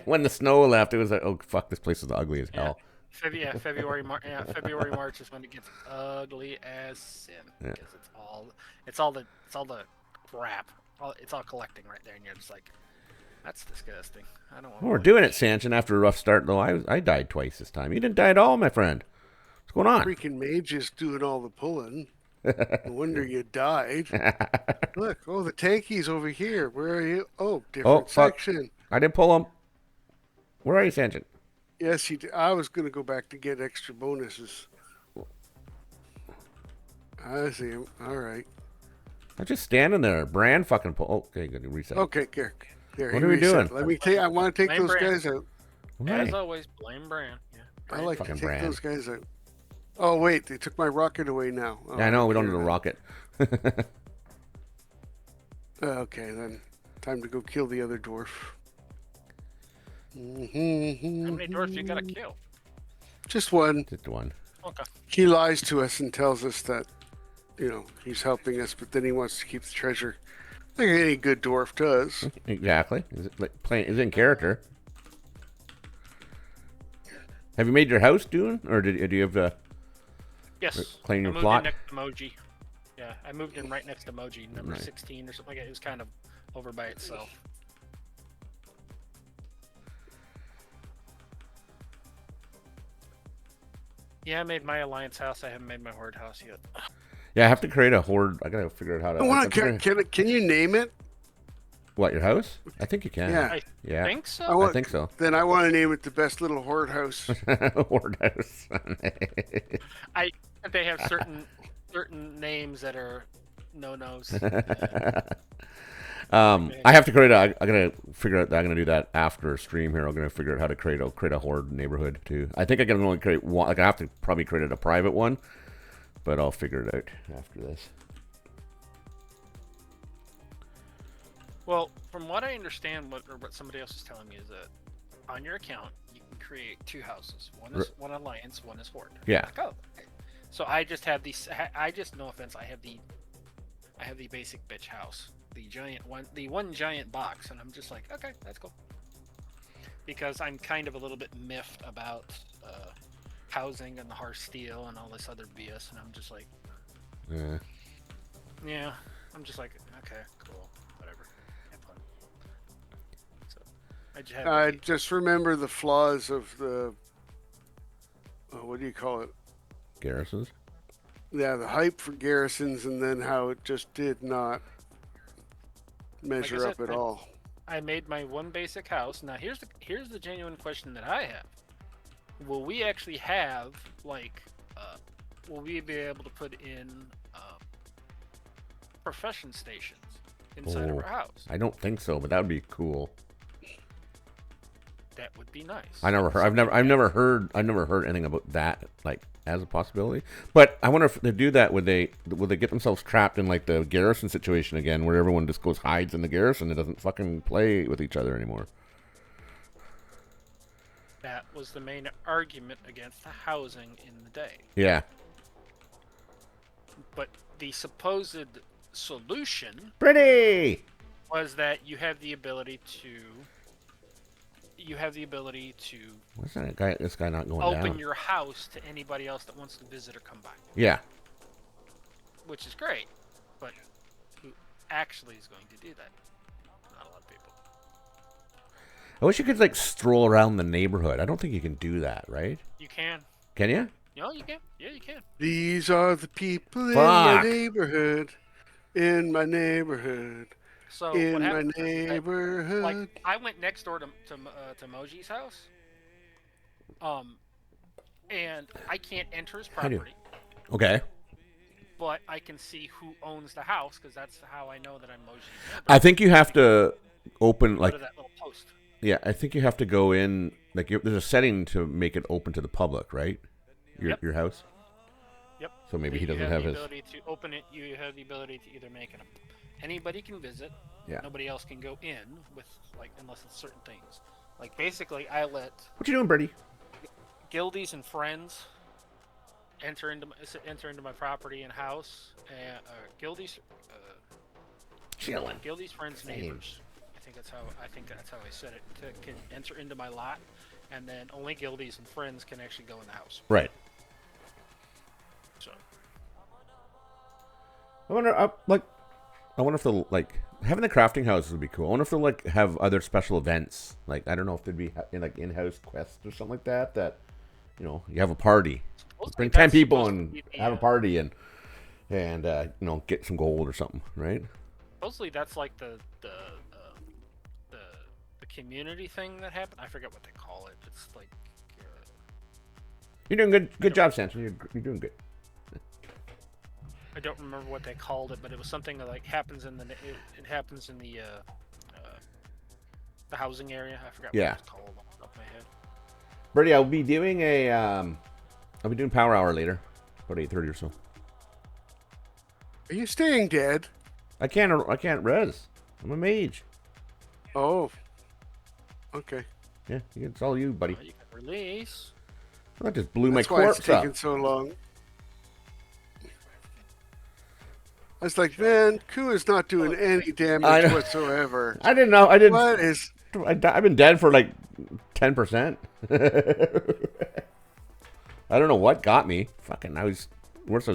when the snow left, it was like, oh fuck, this place is ugly as hell. February, March is when it gets ugly as sin Yeah. because it's all the crap. It's all collecting right there, and you're just like, that's disgusting. I don't want. Well, we're doing it, Sanchin. After a rough start, though, I died twice this time. You didn't die at all, my friend. What's going on? Freaking mage is doing all the pulling. No wonder you died. Look, the tanky's over here. Where are you? Oh, different fuck. section. I didn't pull him. Where are you, Sanchin? Yes, you did. I was going to go back to get extra bonuses. I see him. All right. I'm just standing there. Brand fucking pull. Oh, okay, good. Reset. Okay, here. What are we doing? Let me take. I want to take Blame those Brand. guys out. As always, blame Brand. Yeah. I like to Fucking take Brand. those guys out. Oh wait, they took my rocket away now. Oh, Yeah, I know. We don't care need a now. rocket. Okay, then. Time to go kill the other dwarf. How many dwarves you gotta kill? Just one. Just one. Okay. He lies to us and tells us that, he's helping us, but then he wants to keep the treasure. Like any good dwarf does. Exactly. Is it like playing? Is it in character? Have you made your house, Dune, or do you have Yes. claim your I moved plot? in next to Moji. Yeah, I moved in right next to Moji, number Nice. 16 or something like that. It was kind of over by itself. Yeah, I made my alliance house. I haven't made my horde house yet. Yeah, I have to create a horde. I gotta figure out how to. I'm figuring- Can you name it? What, your house? I think you can. Yeah. I Yeah. think so. I think so. Then I want to name it the best little horde house. Horde house. They have certain names that are no-nos. I have to create I gotta figure out. I'm gonna do that after stream here. I'm gonna figure out how to create a horde neighborhood too. I think I can only create one. Like I have to probably create a private one, but I'll figure it out after this. Well, from what I understand, what somebody else is telling me is that on your account you can create two houses. One is one alliance, one is horde. Yeah. Like, oh, okay. So I just have these. I just, no offense, I have the basic bitch house, the one giant box, and I'm just like, okay, that's cool. Because I'm kind of a little bit miffed about housing and the harsh steel and all this other BS, and I'm just like, yeah, I'm just like, okay, cool, whatever. Have fun. So I just remember the flaws of the. What do you call it? Garrisons. Yeah, the hype for garrisons, and then how it just did not measure up at all. I made my one basic house. Now here's the genuine question that I have. Will we actually have will we be able to put in profession stations inside of our house? I don't think so, but that would be cool. That would be nice. I've never heard anything about that like as a possibility. But I wonder if they do that, would they get themselves trapped in like the garrison situation again, where everyone just goes hides in the garrison and doesn't fucking play with each other anymore? That was the main argument against the housing in the day. Yeah. But the supposed solution Pretty. was that you have the ability to What's that guy? This guy not going open down. your house to anybody else that wants to visit or come by, Yeah. which is great. But who actually is going to do that? Not a lot of people. I wish you could like stroll around the neighborhood. I don't think you can do that, right? You can. Can you? No, you can. Yeah, you can. These are the people in Fuck. my neighborhood. In my neighborhood. So In what my happened is that, neighborhood. like, I went next door to Moji's house, and I can't enter his I do. property, Okay. but I can see who owns the house because that's how I know that I'm Moji's neighbor. I think you have to open Go like to that little post. yeah. I think you have to go in like there's a setting to make it open to the public, right? Your house. Yep. So maybe he You doesn't have the his. ability to open it. You have the ability to either make it. Anybody can visit. Yeah. Nobody else can go in with unless it's certain things. Like basically, I let What you doing, Birdie? guildies and friends enter into my property and house. And guildies, Chilling. friends, neighbors. I think that's how I said it. Can enter into my lot and then only guildies and friends can actually go in the house. Right. So I wonder, I wonder if they'll, like, having the crafting houses would be cool. I wonder if they'll, like, have other special events. Like, I don't know if there'd be, in-house quests or something like that, you know, you have a party. Bring 10 people and have a party and you know, get some gold or something, right? Supposedly that's like the community thing that happened. I forget what they call it. It's like you're doing good job, Sanchin. You're doing good. I don't remember what they called it, but it was something that like happens in it happens in the housing area. I forgot what it's called off the top of my head. Birdie, I'll be doing I'll be doing Power Hour later, about 8:30 or so. Are you staying dead? I can't res. I'm a mage. Oh. Okay. Yeah, it's all you, buddy. You can release. That just blew That's my why corpse it's taking up. so long. I was like, man, Koo is not doing any damage whatsoever. I didn't know. I didn't. What is? I've been dead for like 10%. I don't know what got me. Fucking, I was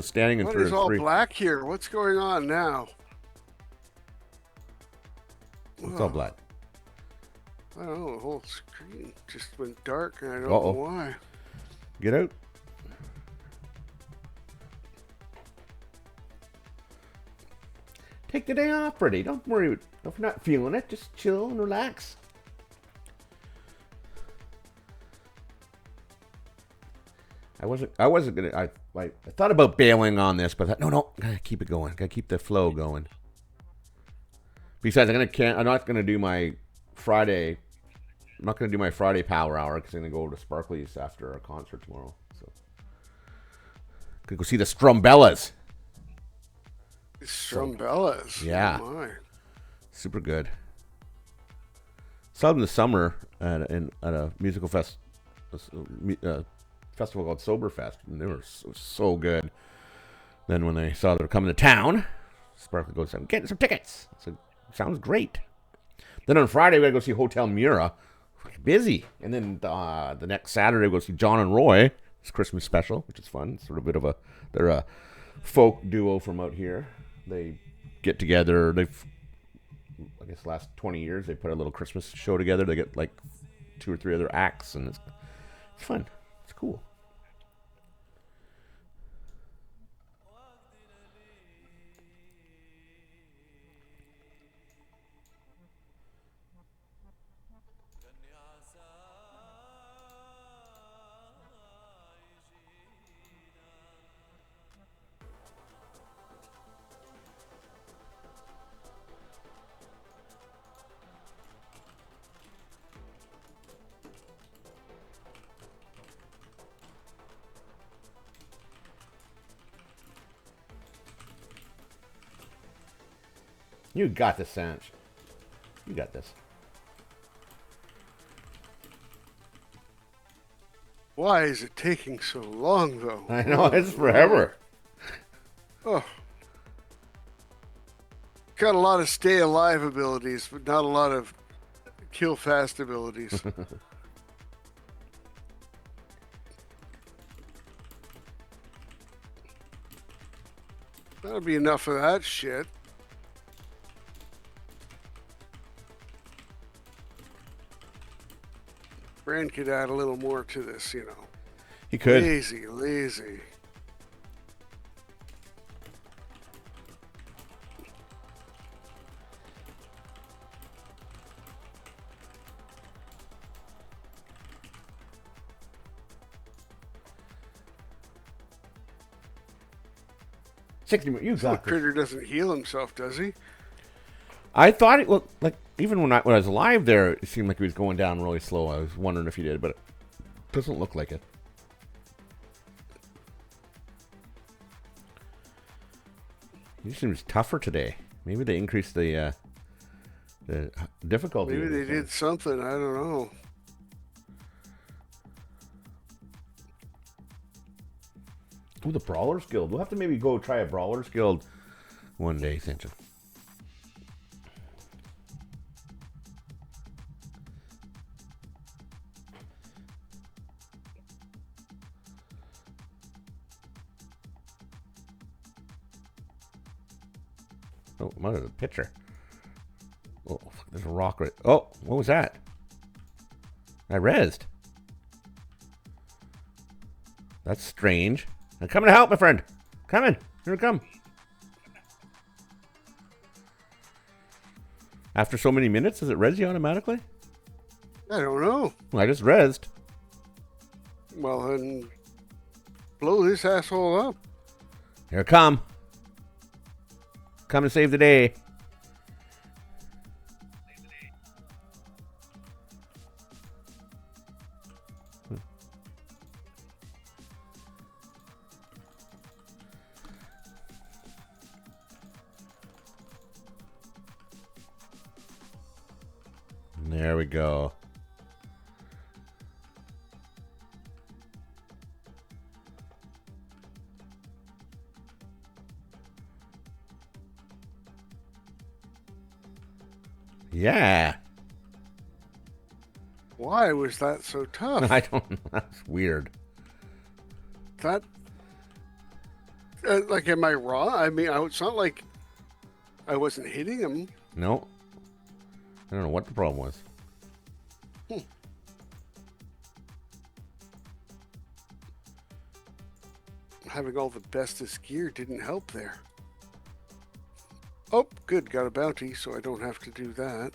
standing in What for is all 3. black here? What's going on now? It's all black. I don't know. The whole screen just went dark, and I don't Uh-oh. know why. Get out. Take the day off, Freddie. Don't worry. If you're not feeling it, just chill and relax. I wasn't gonna. I thought about bailing on this, but I thought, no, gotta keep it going. Gotta keep the flow going. Besides, I'm not gonna do my Friday. I'm not gonna do my Friday Power Hour because I'm gonna go to Sparkly's after a concert tomorrow. So, gonna go see the Strumbellas. Strumbellas. Yeah. Oh my. Super good. Saw them this summer at a musical festival called Soberfest, and they were so good. Then when they saw they were coming to town, Sparkly goes, "I'm getting some tickets." I said, "Sounds great." Then on Friday we gotta go see Hotel Mura. Busy. And then the next Saturday we go see John and Roy. It's Christmas special, which is fun. It's sort of a bit of they're a folk duo from out here. They get together. I guess last 20 years they put a little Christmas show together. They get like 2 or 3 other acts, and it's fun. It's cool. You got this, Sanch. You got this. Why is it taking so long, though? I know, it's forever. Oh. Got a lot of stay alive abilities, but not a lot of kill fast abilities. That'll be enough of that shit. Brand could add a little more to this, you know. He could. Lazy. You The got this. critter doesn't heal himself, does he? I thought it looked like, even when I was alive there, it seemed like he was going down really slow. I was wondering if he did, but it doesn't look like it. He seems tougher today. Maybe they increased the difficulty. Maybe they did something. I don't know. Ooh, the Brawlers Guild. We'll have to maybe go try a Brawlers Guild one day, Sanchin. Oh, I'm out of the picture. Oh, there's a rock right. Oh, what was that? I rezzed. That's strange. I'm coming to help, my friend. Coming. Here we come. After so many minutes, does it res you automatically? I don't know. Well, I just rezzed. Well, then blow this asshole up. Here I come. Come to save the day. There we go. Yeah. Why was that so tough? I don't know. That's weird. That, like, am I wrong? I mean, it's not like I wasn't hitting him. No. I don't know what the problem was. Having all the bestest gear didn't help there. Oh, good. Got a bounty, so I don't have to do that.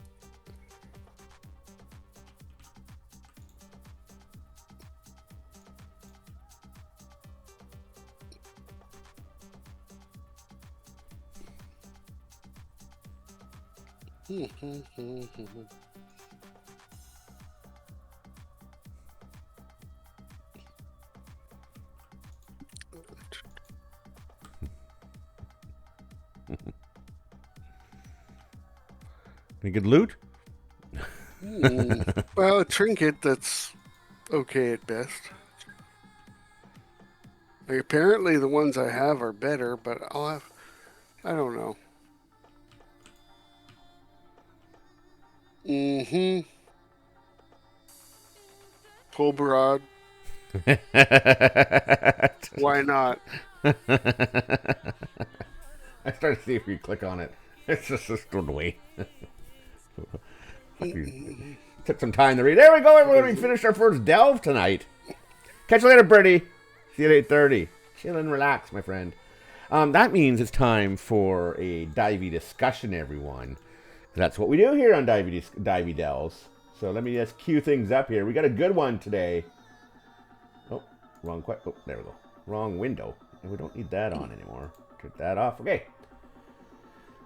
Any good loot? Well, a trinket that's okay at best. Like, apparently the ones I have are better, but I don't know. Full broad. Why not? I started to see if you click on it. It's just stood away. Took some time to read. There we go, everyone. We finished our first delve tonight. Catch you later, Birdie. See you at 8:30. Chill and relax, my friend. That means it's time for a Divey discussion, everyone. That's what we do here on Divey Delves. So let me just cue things up here. We got a good one today. Oh, wrong. Oh, there we go. Wrong window. And we don't need that on anymore. Turn that off. Okay.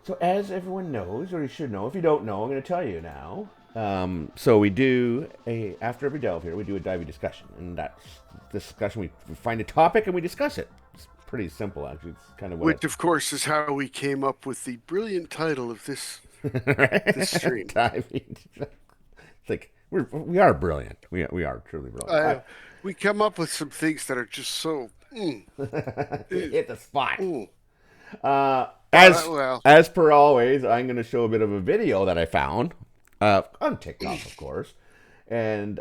So as everyone knows, or you should know, if you don't know, I'm going to tell you now. So we do after every delve here, we do a Divey discussion, and that's discussion. We find a topic and we discuss it. It's pretty simple, actually. It's kind of which, of course, is how we came up with the brilliant title of this this stream. Divey. It's like we are brilliant. We are truly brilliant. We come up with some things that are just so hit the spot. Well. As per always, I'm going to show a bit of a video that I found on TikTok, of course, and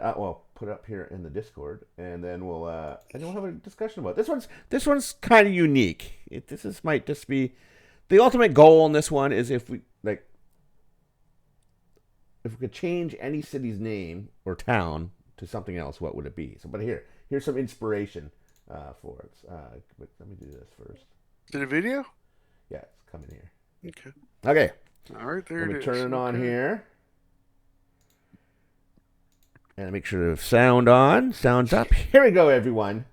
put up here in the Discord, and then we'll have a discussion about it. This one's kind of unique. Might just be the ultimate goal in this one is if we could change any city's name or town to something else, what would it be? So, but here's some inspiration for it. But let me do this first. Is it a video? Yeah, it's coming here. Okay. Okay. All right, there Let it me is. turn it on here. And make sure the sound on. Sound's up. Here we go, everyone.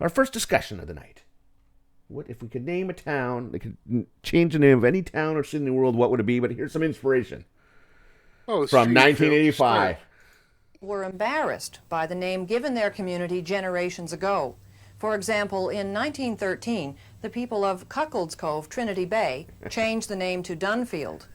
Our first discussion of the night. What if we could name a town? They could change the name of any town or city in the world. What would it be? But here's some inspiration. From 1985. Were embarrassed by the name given their community generations ago. For example, in 1913, the people of Cuckold's Cove, Trinity Bay, changed the name to Dunfield.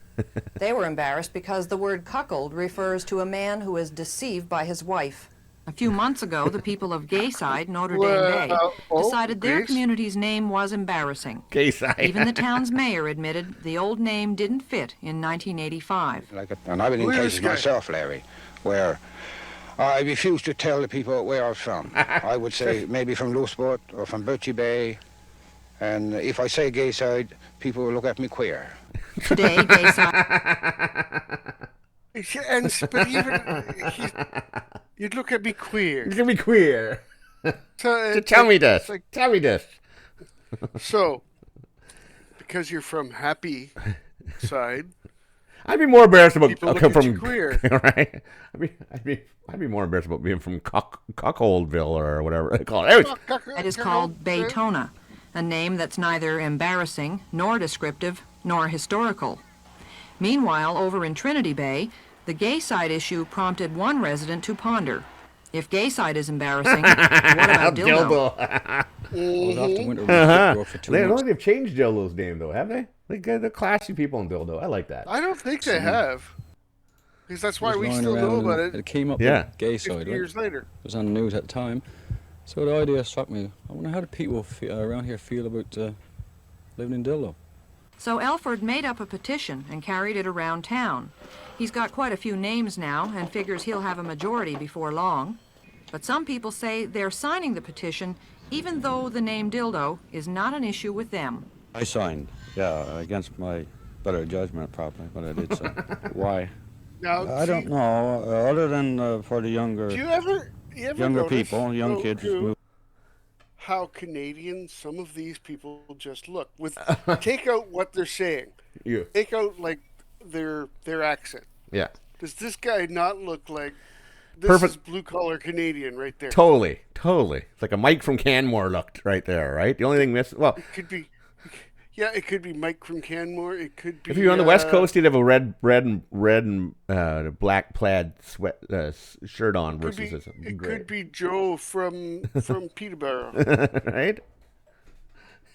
They were embarrassed because the word cuckold refers to a man who is deceived by his wife. A few months ago, the people of Gayside, Notre Dame Bay, decided their community's name was embarrassing. Gayside. Even the town's mayor admitted the old name didn't fit in 1985. And I've been in cases myself, Larry, where I refuse to tell the people where I'm from. I would say maybe from Looseport or from Birchie Bay And if I say gay side, people will look at me queer. Today, gay side. But you'd look at me queer. It's gonna be queer. So Tell me this. it's like- Tell me this. So, because you're from happy side, I'd be more embarrassed about people look come at you from queer. right. I'd be more embarrassed about being from Cuckoldville or whatever they call it. Anyways, It is called Baytona, a name that's neither embarrassing, nor descriptive, nor historical. Meanwhile, over in Trinity Bay, the gay side issue prompted one resident to ponder. If gay side is embarrassing, what about dildo? I was off to Winter Ridge for 2 They don't months. think they've changed Dildo's name though, have they? They're classy people in Dildo. I like that. I don't think they have. Because that's why Just we lying still know around about and it It came up Yeah. with gay 50 side. Right? years later. It was on the news at the time. So the idea struck me. I wonder how do people around here feel about living in Dildo? So Elford made up a petition and carried it around town. He's got quite a few names now and figures he'll have a majority before long. But some people say they're signing the petition even though the name dildo is not an issue with them. I signed, yeah, against my better judgment probably, but I did so. Why? Now, I don't know, other than for the younger Do you ever younger notice, people, young kids. how Canadian some of these people just look? Take out what they're saying. Yeah. Take out like their accent. Yeah. Does this guy not look like this Perfect. is blue collar Canadian right there? Totally. It's like a Mike from Canmore looked right there, right? The only thing missing, well, It could be, yeah, it could be Mike from Canmore. It could be. if you're on the West Coast, he'd have a red and black plaid sweat shirt on Could versus be, this it gray. could be Joe from Peterborough. Right?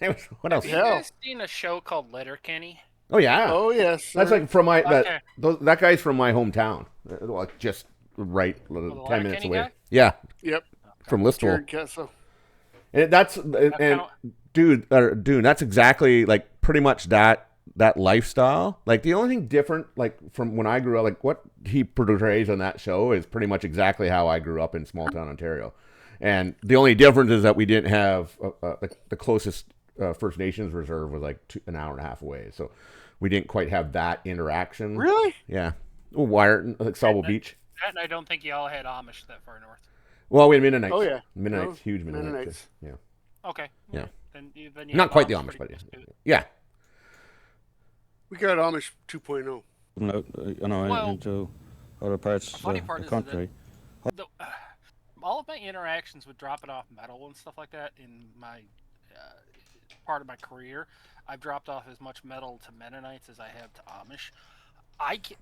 Anyways, what else? Have you Hell. guys seen a show called Letterkenny? Oh yeah. Oh yes, That's sir. like from my Okay. that guy's from my hometown. Like just right 10 minutes Letterkenny away. guy? Yeah, Yep, from Listowel. Jared Kessel. And that's dude, that's exactly like pretty much that lifestyle. Like the only thing different, like from when I grew up, like what he portrays on that show is pretty much exactly how I grew up in small town Ontario. And the only difference is that we didn't have the closest First Nations reserve was like an hour and a half away, so we didn't quite have that interaction. Really? Yeah. Oh, Wyerton, like Sauble Beach. And I don't think y'all had Amish that far north. Well, we had Mennonites. Oh, yeah. Mennonites, No, huge Mennonites. Mennonites. Yeah. Okay. Yeah. Then you Not have quite the Amish, but pretty yeah. close to it. Yeah. We got Amish 2.0. Well, into other parts The funny of part the is country. all of my interactions with dropping off metal and stuff like that in my part of my career, I've dropped off as much metal to Mennonites as I have to Amish.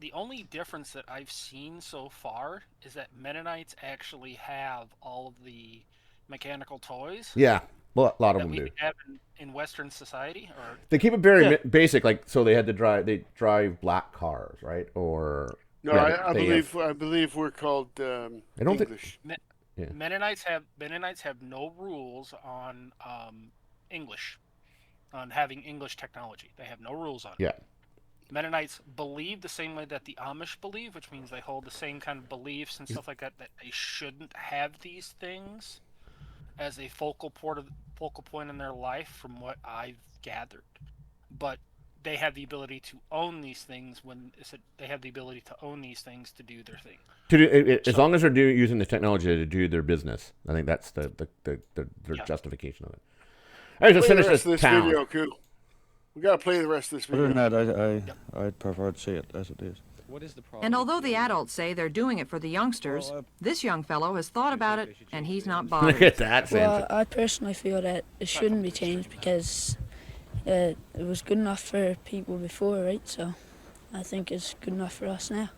The only difference that I've seen so far is that Mennonites actually have all of the mechanical toys Yeah. Well, a lot of that them we do. have in Western society. Or They keep it very basic, like so they had to drive. They drive black cars, right? Or No, yeah, I they believe have- I believe we're called I don't think- English. Yeah. Mennonites have no rules on English, on having English technology. They have no rules on it. Yeah. Mennonites believe the same way that the Amish believe, which means they hold the same kind of beliefs and stuff like that. That they shouldn't have these things as a focal point in their life, from what I've gathered. But they have the ability to own these things they have the ability to own these things to do their thing. To do, as long as they're using the technology to do their business, I think that's their justification of it. All right, let's Play the finish rest of this this town. video, Koo. We gotta play the rest of this Other video. than that, I'd prefer to see it as it is. What is the problem? And although the adults say they're doing it for the youngsters, this young fellow has thought about it and he's not Look bothered. at that, Well, Sanchin. I personally feel that it shouldn't be changed because it was good enough for people before, right? So I think it's good enough for us now.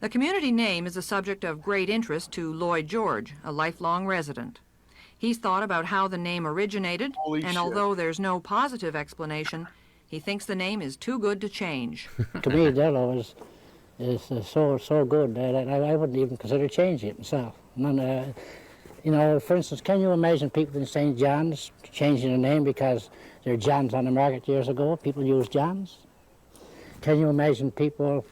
The community name is a subject of great interest to Lloyd George, a lifelong resident. He's thought about how the name originated, Holy and shit. although there's no positive explanation, he thinks the name is too good to change. To me, Dello is so good that I wouldn't even consider changing it myself. For instance, can you imagine people in St. John's changing the name because there were Johns on the market years ago? People used Johns. Can you imagine people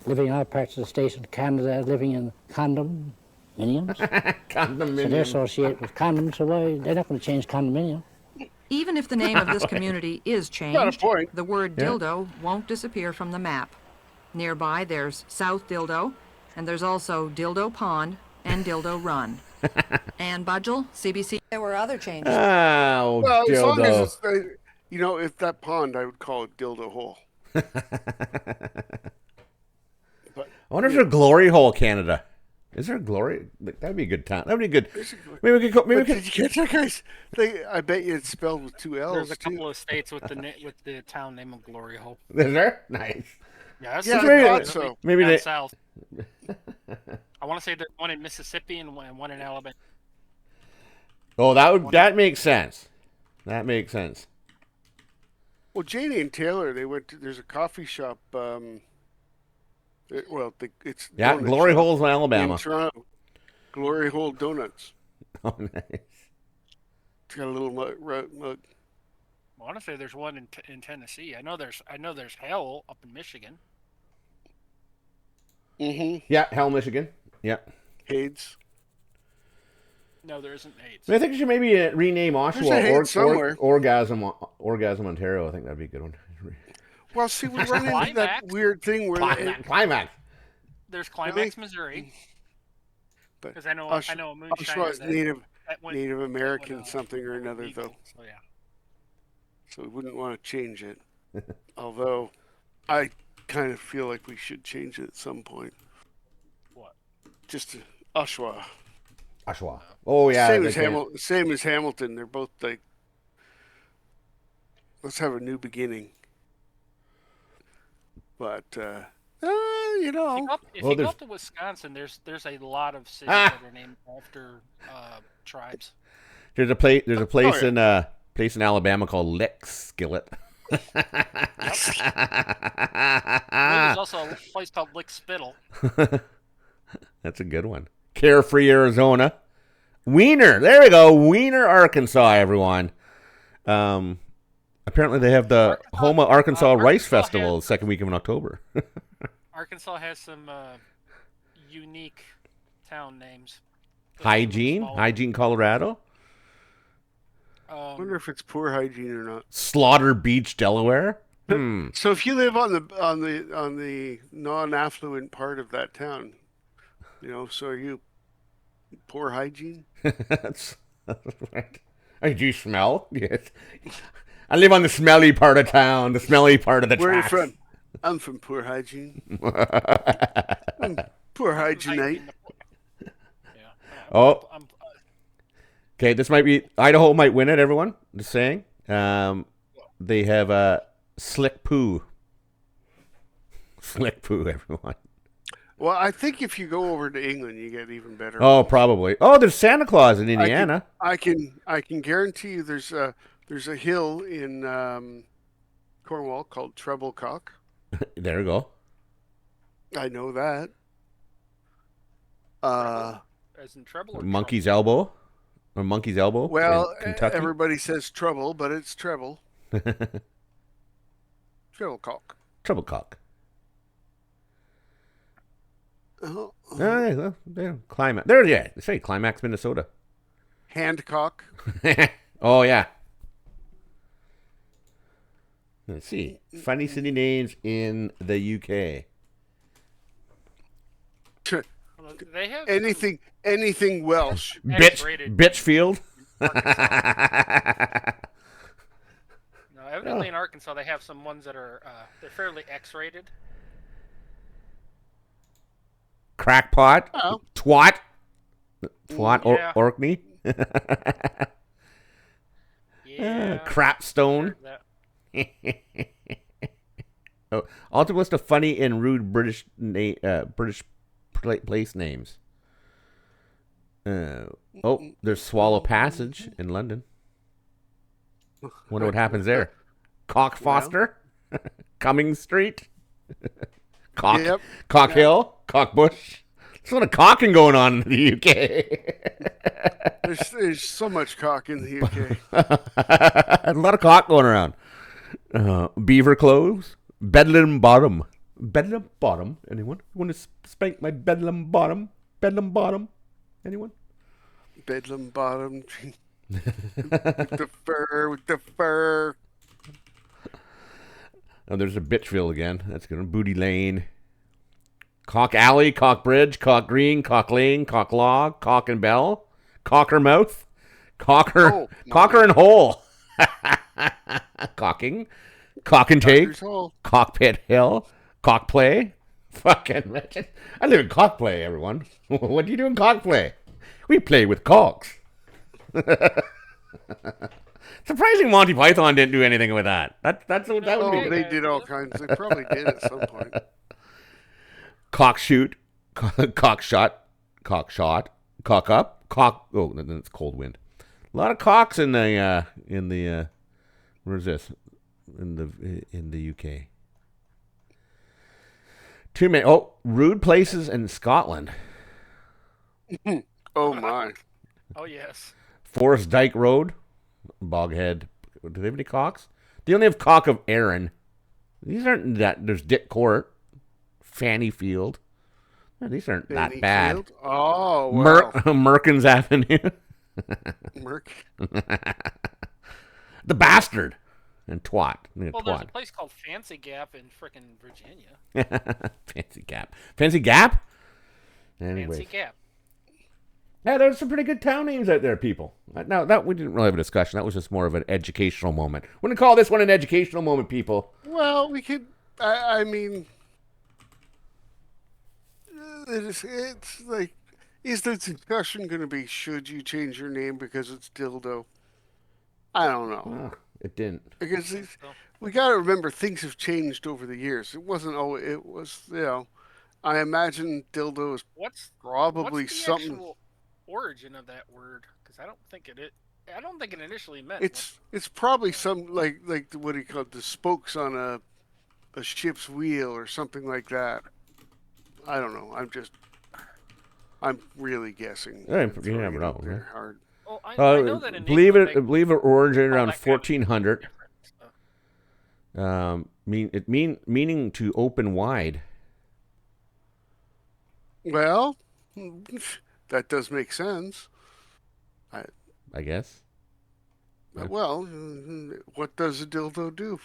living in other parts of the states in Canada living in condominiums? So they Condominium. associate with condoms, so why they're not going to change condominium. Even if the name of this community is Got a changed, point. the word Yeah. dildo won't disappear from the map. Nearby, there's South Dildo, and there's also Dildo Pond and Dildo Run. And Budgel, CBC. There were other changes. Oh, Well, as long as dildo. it's, if that pond, I would call it Dildo Hole. I But wonder if there's a glory hole, Canada. Is there a glory? That'd be a good town. That'd be good. Maybe we could go. Maybe we but could. did you catch that, guys? I bet you it's spelled with 2 L's. There's a too. couple of states with the town name of Glory Hole. Is there? Nice. Yeah, that's Yeah, I thought so. Maybe down they. south. I want to say there's one in Mississippi and one in Alabama. Oh, that makes sense. That makes sense. Well, Janie and Taylor, they went to. There's a coffee shop. It's Yeah, donut glory shop holes in Alabama. in Toronto. Glory Hole Donuts. Oh, nice. It's got a little mug. I want to say there's one in Tennessee. I know there's Hell up in Michigan. Mm-hmm. Yeah, Hell, Michigan. Yeah. Hades. No, there isn't AIDS. I think you should maybe rename There's a Oshawa Hades somewhere. Orgasm, Ontario. I think that'd be a good one. Well, see, we run into that Climax. weird thing where Climax. There's Climax, Missouri. But Because I know a moonshiner Oshawa's that went- Native that American went, something or that went another, legal. though. So yeah. So we wouldn't want to change it. Although, I kind of feel like we should change it at some point. What? Just to Oshawa. Oshawa. Oh yeah. Same as Hamilton. They're both like, let's have a new beginning. But If you go up to Wisconsin, there's a lot of cities that are named after tribes. There's a place. There's a place yeah. in place in Alabama called Lick Skillet. There's also a place called Lick Spittle. That's a good one. Carefree, Arizona. Wiener. There we go. Wiener, Arkansas. Everyone. Apparently they have the Homa Arkansas Rice Festival the second week of October. Arkansas has some unique town names. Hygiene, Colorado. I wonder if it's poor hygiene or not. Slaughter Beach, Delaware. So if you live on the non-affluent part of that town, so are you poor hygiene? That's right. Do you smell? Yes. I live on the smelly part of town, the smelly part of the Where are you tracks. from? I'm from poor hygiene. I'm poor hygienite. Oh. Okay, this might be Idaho might win it. Everyone, just saying. They have slick poo. Slick poo, everyone. Well, I think if you go over to England, you get even better. Oh, probably. Oh, there's Santa Claus in Indiana. I can guarantee you there's a hill in Cornwall called Treble Cock. There we go. I know that. As in treble or Monkey's Elbow. Or Monkey's Elbow. Well, in Kentucky. everybody says trouble, but it's treble. Treble Cock. Treble Cock. Oh, There, Climax. There, yeah. Say Climax, Minnesota. Handcock. Oh, yeah. Let's see. Funny city names in the UK. They have Anything Welsh. Bitchfield. No, evidently in Arkansas they have some ones that are they're fairly X-rated. Crackpot. Oh. Twat. Yeah. Orkney. Yeah. Crapstone. Oh, ultimate list of funny and rude British place names. There's Swallow Passage in London. Wonder what happens there. Cock Foster, Cumming Street, Cock Hill, Cock Bush. There's a lot of cocking going on in the UK. There's so much cock in the UK. A lot of cock going around. Beaver Clothes, Bedlam Bottom. Bedlam Bottom. Anyone? Want to spank my Bedlam Bottom? Bedlam Bottom. Anyone? Bedlam Bottom. With the fur. Oh, there's a Bitchville again. That's good. Booty Lane. Cock Alley, Cock Bridge, Cock Green, Cock Lane, Cock Log, Cock and Bell, Cocker Mouth, Cocker and Hole, Cocking, Cock and Take, Cockpit Hill, Cock Play. Fucking, I live in Cock Play, everyone. What do you do in Cock Play? We play with cocks. Surprising Monty Python didn't do anything with that. That would be. They did all kinds. They probably did at some point. Cock shoot, cock shot, cock up, cock. Oh, then it's cold wind. A lot of cocks in the where's this? In the UK. Too many. Oh, rude places in Scotland. Oh my. Oh yes. Forest Dyke Road, Boghead. Do they have any cocks? They only have Cock of Erin. These aren't that. There's Dick Court, Fanny Field. Oh, these aren't that bad. Field? Oh, wow. Merkins Avenue. Merk. The Bastard. And Twat. Well, there's a place called Fancy Gap in frickin' Virginia. Fancy Gap. Fancy Gap? Anyways. Fancy Gap. Yeah, there's some pretty good town names out there, people. Now, that we didn't really have a discussion. That was just more of an educational moment. We're going to call this one an educational moment, people. Well, we could... I mean... It's like... Is the discussion going to be, should you change your name because it's dildo? I don't know. Oh, it didn't. Because we got to remember, things have changed over the years. It wasn't always... It was, I imagine dildo is probably what's the something... actual origin of that word? Because I don't think it initially meant. It's probably some like what do you call it, the spokes on a ship's wheel or something like that. I don't know. I'm really guessing. Yeah, you never know. Man. Hard. Well, I know that in believe England it originated around 1400. Meaning to open wide. Well, that does make sense. I guess. Well, what does a dildo do?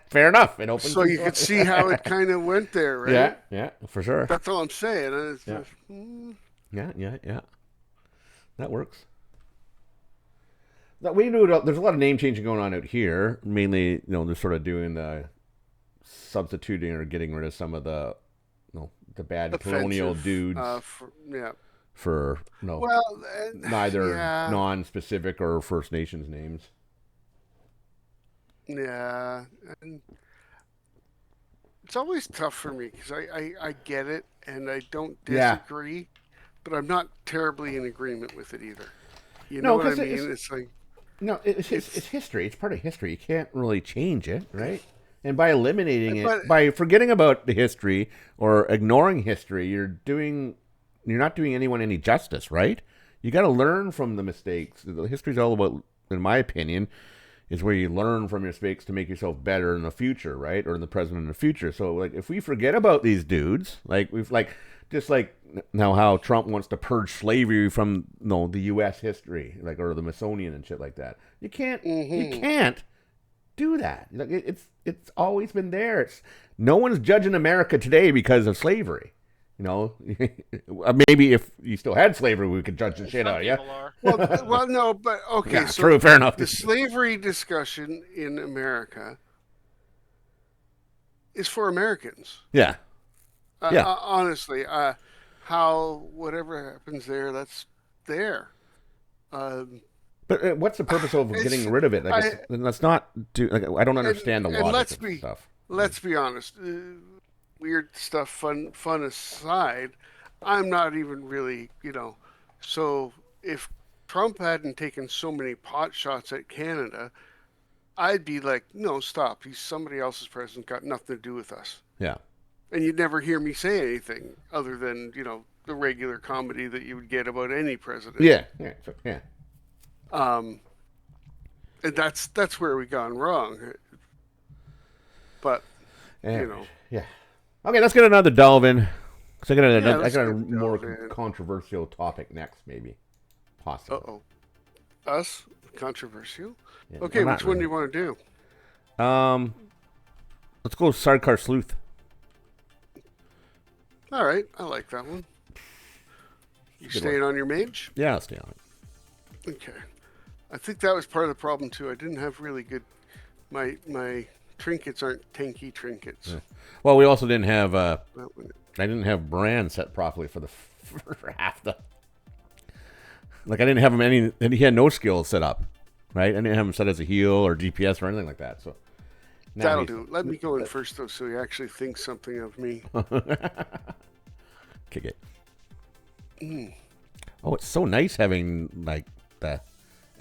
Fair enough. It opens. So you could see how it kind of went there, right? Yeah, for sure. That's all I'm saying. It's yeah. Just, Yeah. That works. That we do. There's a lot of name changing going on out here. Mainly, they're sort of doing the substituting or getting rid of some of the, the bad offensive, colonial dudes. For neither non-specific or First Nations names. Yeah, and it's always tough for me because I get it and I don't disagree, but I'm not terribly in agreement with it either. You know what I mean? It's like it's history. It's part of history. You can't really change it, right? And by eliminating it, by forgetting about the history or ignoring history, you're not doing anyone any justice, right? You got to learn from the mistakes. The history's all about, in my opinion, is where you learn from your mistakes to make yourself better in the future, right? Or in the present and the future. So, like, if we forget about these dudes, just like now how Trump wants to purge slavery from, the U.S. history, like, or the Smithsonian and shit like that. You can't do that. It's always been there. No one's judging America today because of slavery. Maybe if you still had slavery, we could judge the shit out of you. Well, no, but okay. Yeah, so true, fair enough. The slavery discussion in America is for Americans. Yeah. Honestly, how whatever happens there, that's there. But what's the purpose of getting rid of it? Let's not do. I don't understand the logic of stuff. Let's be honest. Weird stuff, fun aside, I'm not even really, So if Trump hadn't taken so many pot shots at Canada, I'd be like, no, stop. He's somebody else's president, got nothing to do with us. Yeah. And you'd never hear me say anything other than, the regular comedy that you would get about any president. Yeah. And that's where we gone wrong. But, Yeah. Okay, let's get another delve in. Because I got a more controversial topic next, maybe. Possible. Us? Controversial? Yeah, Okay, not which one do really. you want to do? Let's go Sidecar Sleuth. All right, I like that one. You Good staying on your mage? Yeah, I'll stay on it. Okay. I think that was part of the problem too. I didn't have really good. My trinkets aren't tanky trinkets. Yeah. Well, we also didn't have. That one- I didn't have Bran set properly for for half the. Like I didn't have him any. And he had no skills set up, right? I didn't have him set as a heal or DPS or anything like that. So now That'll he's- do. Let me go in first though, so he actually thinks something of me. Kick it. Oh, it's so nice having like the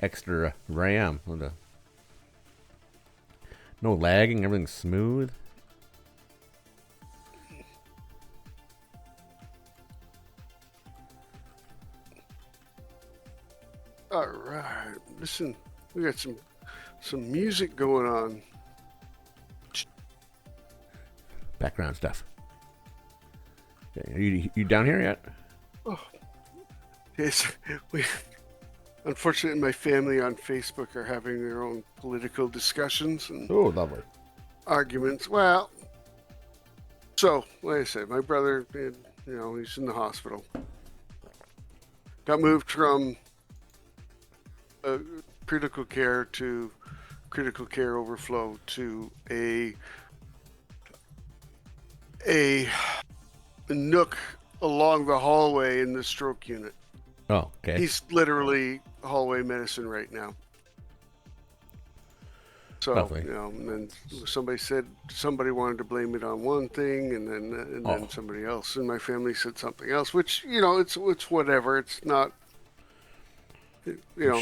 extra RAM with the no lagging, everything's smooth. All right, listen, we got some music going on. Background stuff. Okay, are you down here yet? Yes, unfortunately, my family on Facebook are having their own political discussions and Oh, lovely. arguments. Well, so like I said, my brother, he's in the hospital. Got moved from critical care to critical care overflow to a nook along the hallway in the stroke unit. Oh, okay. He's literally hallway medicine right now. So, Lovely. and then somebody wanted to blame it on one thing, and then somebody else in my family said something else, which, it's whatever. It's not,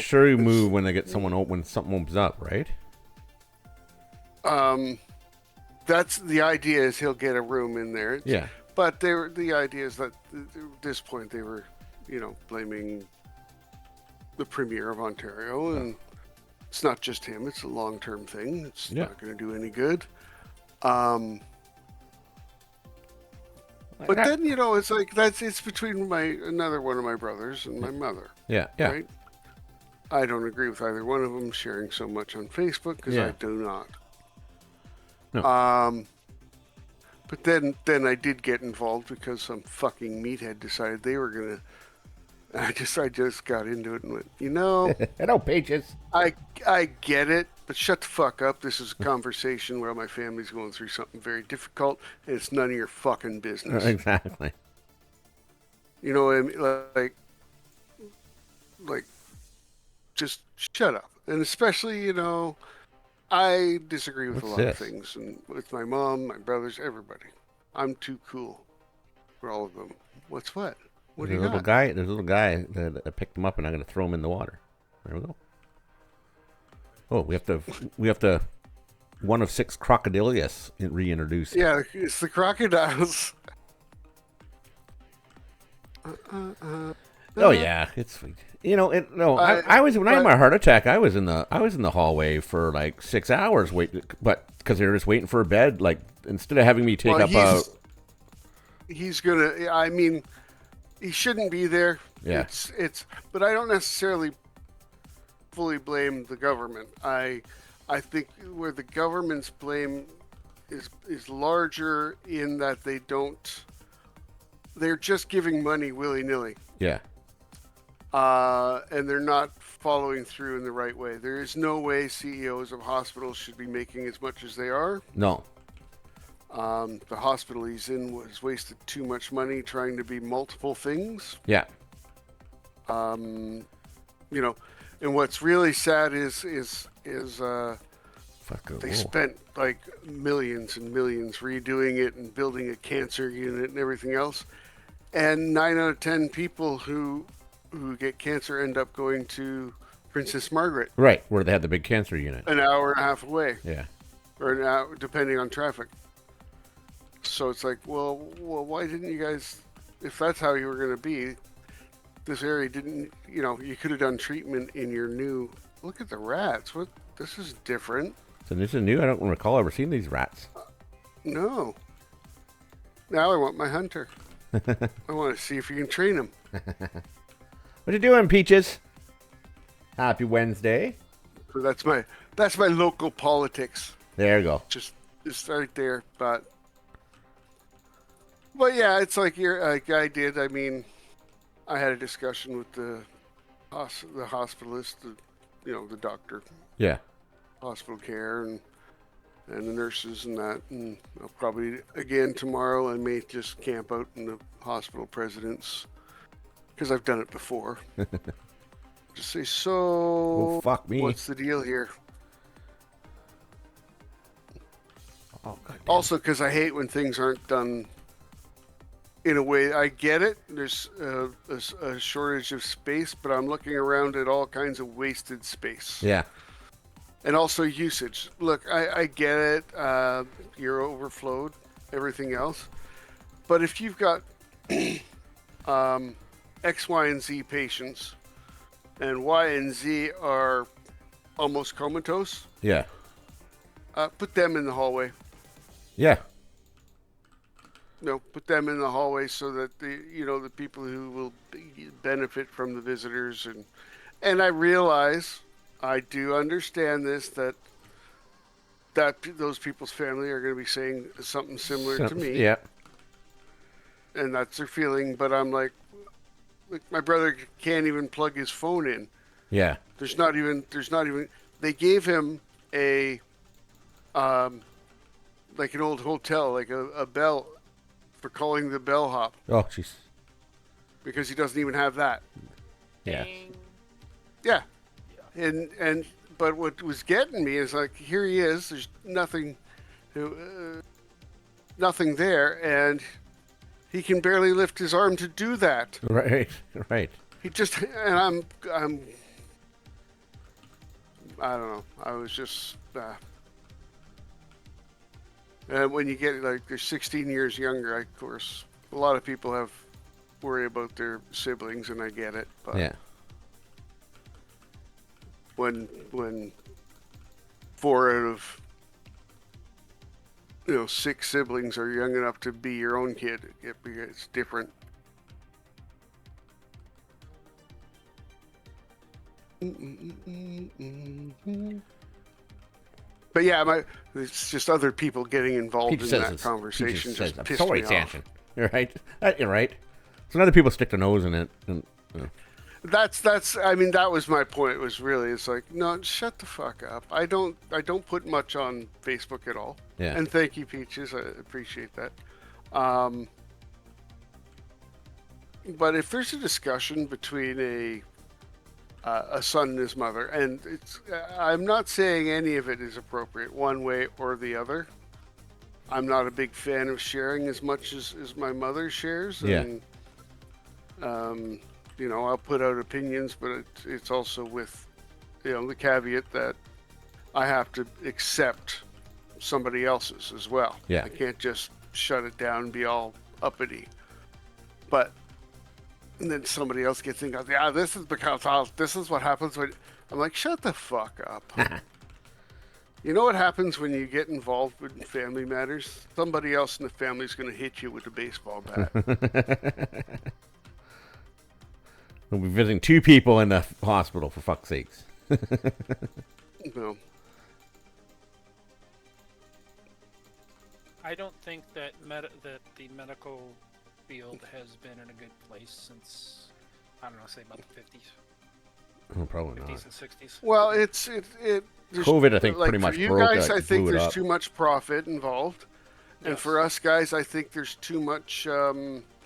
Sure, you move when they get when something opens up, right? That's the idea, is he'll get a room in there. Yeah. But the idea is that at this point they were, blaming the Premier of Ontario, and it's not just him, it's a long-term thing. It's not going to do any good. But then, it's like, it's between another one of my brothers and my mother. Yeah. Right? I don't agree with either one of them sharing so much on Facebook, because I do not. No. But then I did get involved because some fucking meathead decided they were gonna. I just got into it and went, Hello, Pages. I get it, but shut the fuck up. This is a conversation where my family's going through something very difficult, and it's none of your fucking business. Exactly. You know what I mean? Like, just shut up. And especially, I disagree with a lot of things, and with my mom, my brothers, everybody. I'm too cool for all of them. What's what? What do you got? There's a little guy that picked him up, and I'm going to throw him in the water. There we go. Oh, we have to. One of 6 crocodilius reintroduced. Yeah, it's the crocodiles. Oh yeah, it's sweet. I was when I had my heart attack. I was in the hallway for like 6 hours waiting, but because they were just waiting for a bed. Like instead of having me take he's gonna. I mean, he shouldn't be there. Yeah. But I don't necessarily fully blame the government. I think where the government's blame is larger in that they're just giving money willy-nilly. Yeah. And they're not following through in the right way. There is no way CEOs of hospitals should be making as much as they are. No. The hospital he's in was wasted too much money trying to be multiple things. Yeah. And what's really sad is they spent like millions and millions redoing it and building a cancer unit and everything else. And 9 out of 10 people who get cancer end up going to Princess Margaret. Right, where they had the big cancer unit. An hour and a half away. Yeah. Or an hour, depending on traffic. So it's like, well, why didn't you guys, if that's how you were going to be, this area didn't, you could have done treatment in your new, look at the rats. This is different. So this is new? I don't recall ever seeing these rats. No. Now I want my hunter. I want to see if you can train him. What you doing, Peaches? Happy Wednesday. So that's my local politics. There you go. Just right there, but yeah, it's like I did. I mean, I had a discussion with the hospitalist, the doctor, Yeah. hospital care, and the nurses and that. And I'll probably again tomorrow. I may just camp out in the hospital president's because I've done it before. Just say, so. Oh, fuck me. What's the deal here? Oh, goddamn. Also, because I hate when things aren't done in a way. I get it. There's a shortage of space, but I'm looking around at all kinds of wasted space. Yeah. And also usage. Look, I get it. You're overflowed, everything else. But if you've got X, Y, and Z patients, and Y and Z are almost comatose, Yeah. put them in the hallway. Yeah. Put them in the hallway so that the people who will benefit from the visitors and I realize, I do understand this, that those people's family are going to be saying something similar to me. Yeah. And that's their feeling, but I'm like my brother can't even plug his phone in. Yeah. There's not even they gave him a like an old hotel, like a bell for calling the bellhop. Oh, jeez. Because he doesn't even have that. Yeah. Yeah. And but what was getting me is like, here he is, there's nothing there, and he can barely lift his arm to do that. Right. He just, and I don't know. I was just, and when you get like they're 16 years younger, of course, a lot of people worry about their siblings, and I get it. But Yeah. when 4 out of 6 siblings are young enough to be your own kid, it's different. But yeah, it's just other people getting involved in that conversation just pissed me off. Sanchin. You're right. You're right. So other people stick their nose in it. And, That's. I mean, that was my point. It's like, no, shut the fuck up. I don't put much on Facebook at all. Yeah. And thank you, Peaches. I appreciate that. But if there's a discussion between a son and his mother, and I'm not saying any of it is appropriate one way or the other. I'm not a big fan of sharing as much as my mother shares. Yeah. And, I'll put out opinions, but it's also with, the caveat that I have to accept somebody else's as well. Yeah. I can't just shut it down and be all uppity. And then somebody else gets in, goes, yeah, this is because this is what happens when... I'm like, shut the fuck up. You know what happens when you get involved in family matters? Somebody else in the family is going to hit you with a baseball bat. We'll be visiting 2 people in the hospital, for fuck's sakes. No. I don't think that that the medical field has been in a good place since, I don't know, say about the 50s. Oh, probably 50s not. and 60s. Well, there's, COVID, I think, like pretty much for you broke guys, it, I think blew it there's up. too much profit involved. And Yes. for us guys, I think there's too much...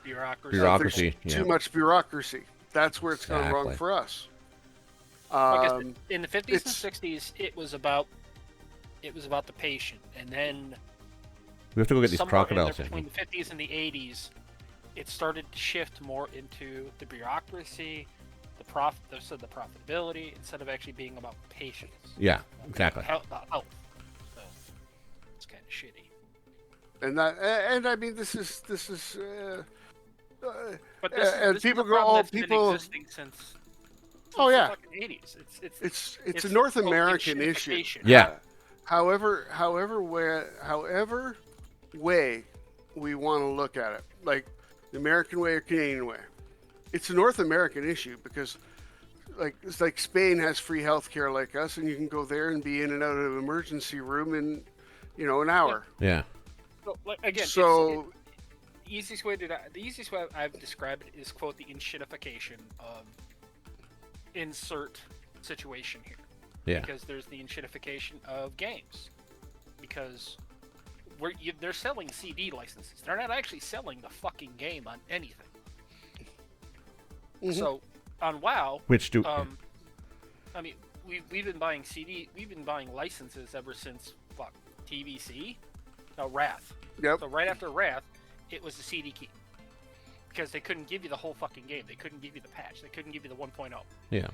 Bureaucracy. Too much bureaucracy. That's where it's gone wrong Exactly. for us. Like I said, in the 50s and 60s, it was about the patient, and then We have to go get these somewhere in crocodiles there in. between the 50s and the 80s, it started to shift more into the bureaucracy, the profitability, instead of actually being about patients. Yeah, exactly. Health. So it's kind of shitty. And I mean, this is. But this and is people a go, problem oh, that's people. been existing since Oh, the yeah. fucking 80s. It's a North American issue. gentrification. Yeah. However way we want to look at it, like the American way or Canadian way, it's a North American issue because it's like Spain has free healthcare like us, and you can go there and be in and out of an emergency room in, an hour. Yeah. So, again, So the easiest way I've described it is, quote, the inshitification of insert situation here. Yeah. Because there's the inshitification of games. Because they're selling CD licenses. They're not actually selling the fucking game on anything. Mhm. So on WoW, Which do? I mean, we've been buying licenses ever since TVC, Wrath. Yep. So right after Wrath, it was the CD key, because they couldn't give you the whole fucking game. They couldn't give you the patch. They couldn't give you the 1.0. Yeah.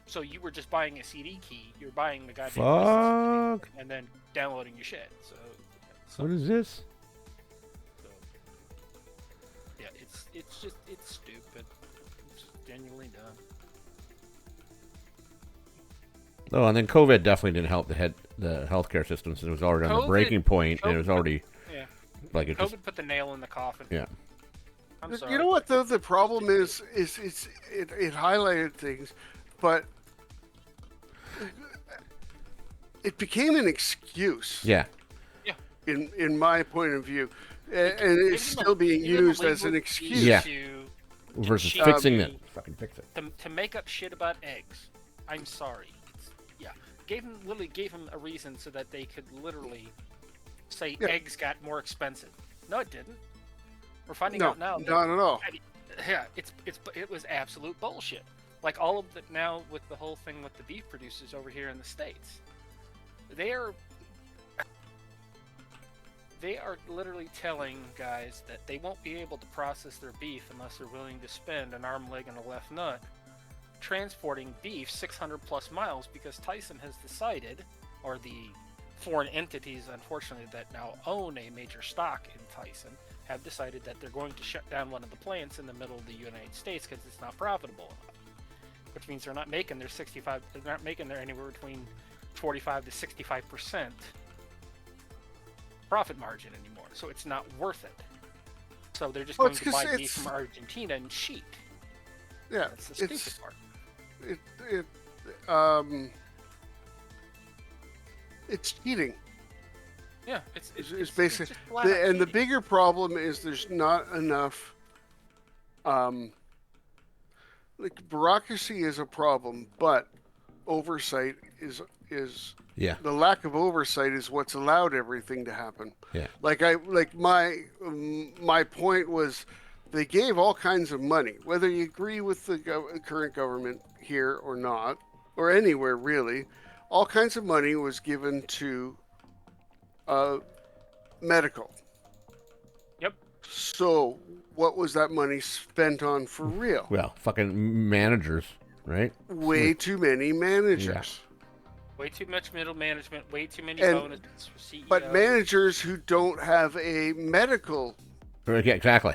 So you were just buying a CD key. You're buying the goddamn Fuck. license and then downloading your shit. So What is this? yeah, it's stupid. It's genuinely dumb. Oh, and then COVID definitely didn't help the healthcare system, since it was already on the breaking point, and it was already like it COVID just. put the nail in the coffin. Yeah. I'm sorry. You know what though? The problem is it highlighted things, but it became an excuse. Yeah. In my point of view, and it's still being used as an excuse. Yeah. To Versus cheat fixing you, it. Fucking fix it. to make up shit about eggs. I'm sorry. Literally gave him a reason so that they could literally say eggs got more expensive. No, it didn't. We're finding out now. Not at all. Yeah, it was absolute bullshit. Like all of the now with the whole thing with the beef producers over here in the States, they are literally telling guys that they won't be able to process their beef unless they're willing to spend an arm, leg, and a left nut transporting beef 600 plus miles, because Tyson has decided, or the foreign entities, unfortunately, that now own a major stock in Tyson, have decided that they're going to shut down one of the plants in the middle of the United States because it's not profitable enough. Which means they're not making their anywhere between 45 to 65% profit margin anymore. So it's not worth it. So they're just going to buy beef from Argentina and cheat. Yeah, that's the stupid part. It's cheating. Yeah, it's basically, just flat out and the cheating. bigger problem is there's not enough. Like bureaucracy is a problem, but oversight is Yeah. the lack of oversight is what's allowed everything to happen. Yeah. My point was, they gave all kinds of money, whether you agree with the current government here or not, or anywhere really. All kinds of money was given to medical. Yep. So what was that money spent on for real? Well, fucking managers, right? Way too many managers. Way too much middle management, way too many And- bonuses for CEOs. But managers who don't have a medical Yeah, exactly.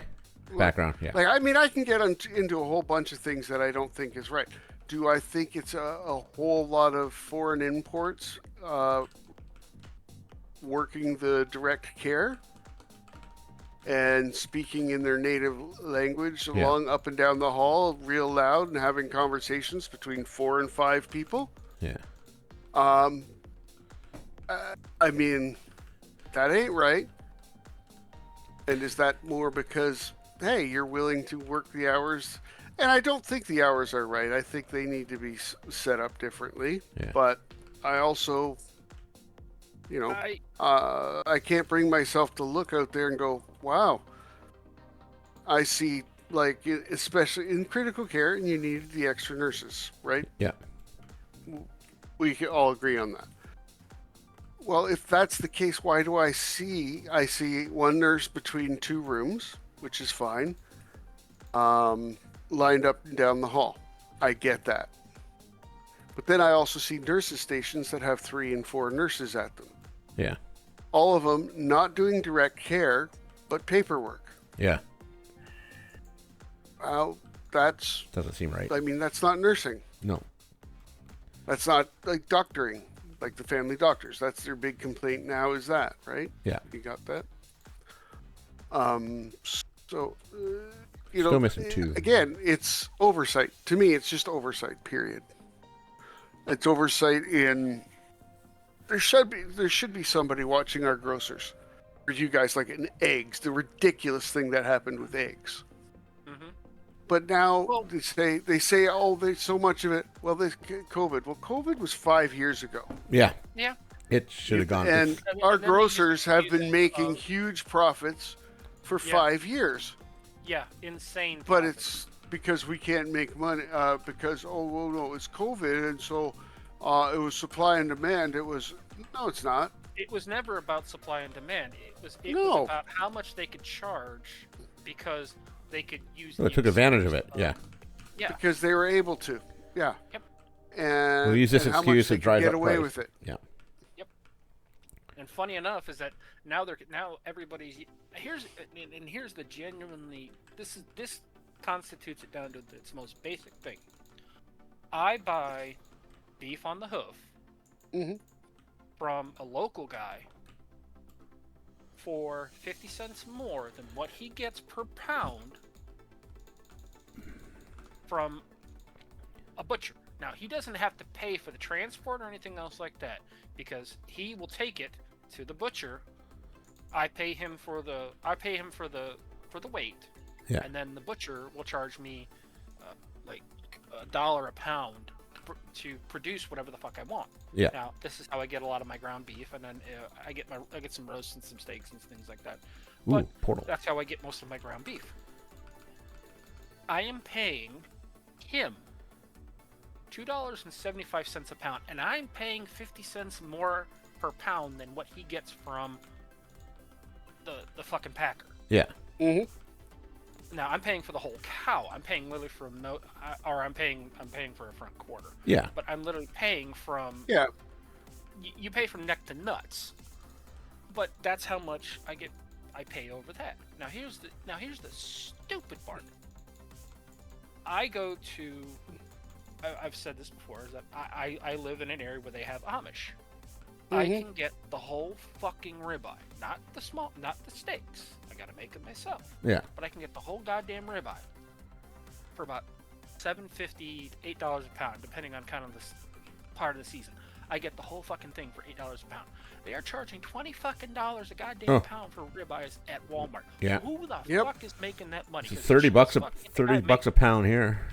Background. Yeah. Like, I mean, I can get into a whole bunch of things that I don't think is right. Do I think it's a whole lot of foreign imports working the direct care and speaking in their native language along up and down the hall real loud and having conversations between 4 and 5 people? Yeah. I mean, that ain't right. And is that more because, hey, you're willing to work the hours? And I don't think the hours are right. I think they need to be set up differently. Yeah. But I also, I can't bring myself to look out there and go, wow, I see, like, especially in critical care, and you need the extra nurses, right? Yeah. We can all agree on that. Well, if that's the case, why do I see one nurse between 2 rooms, which is fine, lined up and down the hall? I get that. But then I also see nurses stations that have 3 and 4 nurses at them. Yeah. All of them not doing direct care, but paperwork. Yeah. Well, that's... Doesn't seem right. I mean, that's not nursing. No. That's not like doctoring, like the family doctors. That's their big complaint now, is that, right? Yeah. You got that? So, you know, Still missing 2. again, it's oversight. To me, it's just oversight. Period. It's oversight in. There should be somebody watching our grocers. For you guys, like in eggs, the ridiculous thing that happened with eggs. Mm-hmm. But now they say, oh, there's so much of it. Well, there's COVID. Well, COVID was 5 years ago. Yeah. Yeah. It should have gone. And our grocers have been making huge profits for 5 years. Yeah, insane. But profits. it's because we can't make money because, oh, well, no, it's COVID. And so it was supply and demand. No, it's not. It was never about supply and demand. It was about how much they could charge because they could use. Well, they took advantage of it. Yeah. Yeah. Because they were able to. Yeah. Yep. And we'll use this and excuse to drive get up away price. with it. Yeah. Yep. And funny enough is that now everybody's here's the genuinely this constitutes it down to its most basic thing. I buy beef on the hoof. Mm-hmm. From a local guy for 50 cents more than what he gets per pound from a butcher. Now, he doesn't have to pay for the transport or anything else like that because he will take it to the butcher. I pay him for the weight. Yeah. And then the butcher will charge me like $1 a pound to produce whatever the fuck I want. Yeah. Now, this is how I get a lot of my ground beef, and then I get some roasts and some steaks and things like that. But Portal. that's how I get most of my ground beef. I am paying him $2.75 a pound, and I'm paying 50 cents more per pound than what he gets from the fucking packer. Yeah. Mm-hmm. Now I'm paying for the whole cow. I'm paying literally I'm paying for a front quarter. Yeah. But I'm literally paying from. Yeah. You pay from neck to nuts, but that's how much I pay over that. Now here's the stupid part. I go to. I've said this before. Is that I live in an area where they have Amish. Mm-hmm. I can get the whole fucking ribeye, not the steaks. I gotta make it myself. Yeah. But I can get the whole goddamn ribeye for about $7.50 to $8 a pound, depending on kind of this part of the season. I get the whole fucking thing for $8 a pound. They are charging $20 fucking a goddamn pound for ribeyes at Walmart. Yeah. Who the fuck is making that money? It's $30 a pound here.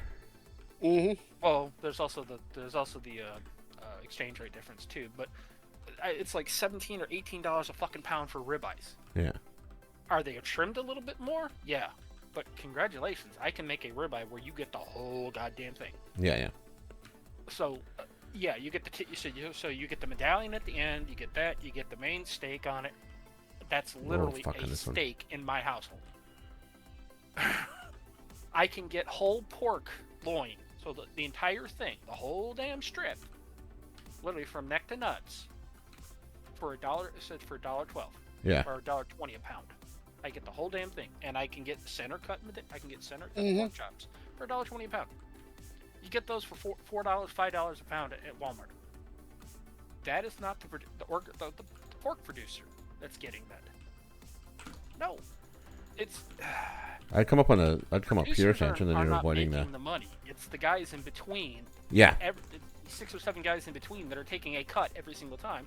Mm-hmm. Well, there's also the exchange rate difference too, but it's like $17 or $18 a fucking pound for ribeyes. Yeah. Are they trimmed a little bit more? Yeah. But congratulations, I can make a ribeye where you get the whole goddamn thing. Yeah, yeah. So, yeah, you get so you get the medallion at the end, you get that, you get the main steak on it. That's literally a steak in my household. I can get whole pork loin, so the entire thing, the whole damn strip, literally from neck to nuts, for $1. It said for $1.12. Yeah. Or $1.20 a pound. I get the whole damn thing, and I can get center cut. I can get center cut pork chops for $1.20 a pound. You get those for $4, $5 a pound at Walmart. That is not the pork producer that's getting that. No, it's. I'd come up here, Sanchin, then you're avoiding the money. It's the guys in between. Yeah. 6 or 7 guys in between that are taking a cut every single time,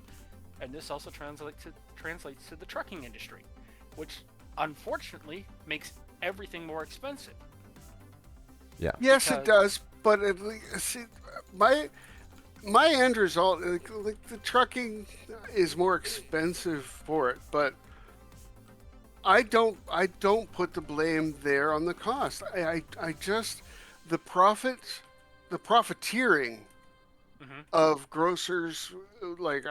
and this also translates to the trucking industry, which unfortunately makes everything more expensive. Yeah. Yes, it does. But at least, see, my end result, like the trucking is more expensive for it, but I don't put the blame there on the cost. I just the profiteering of grocers, like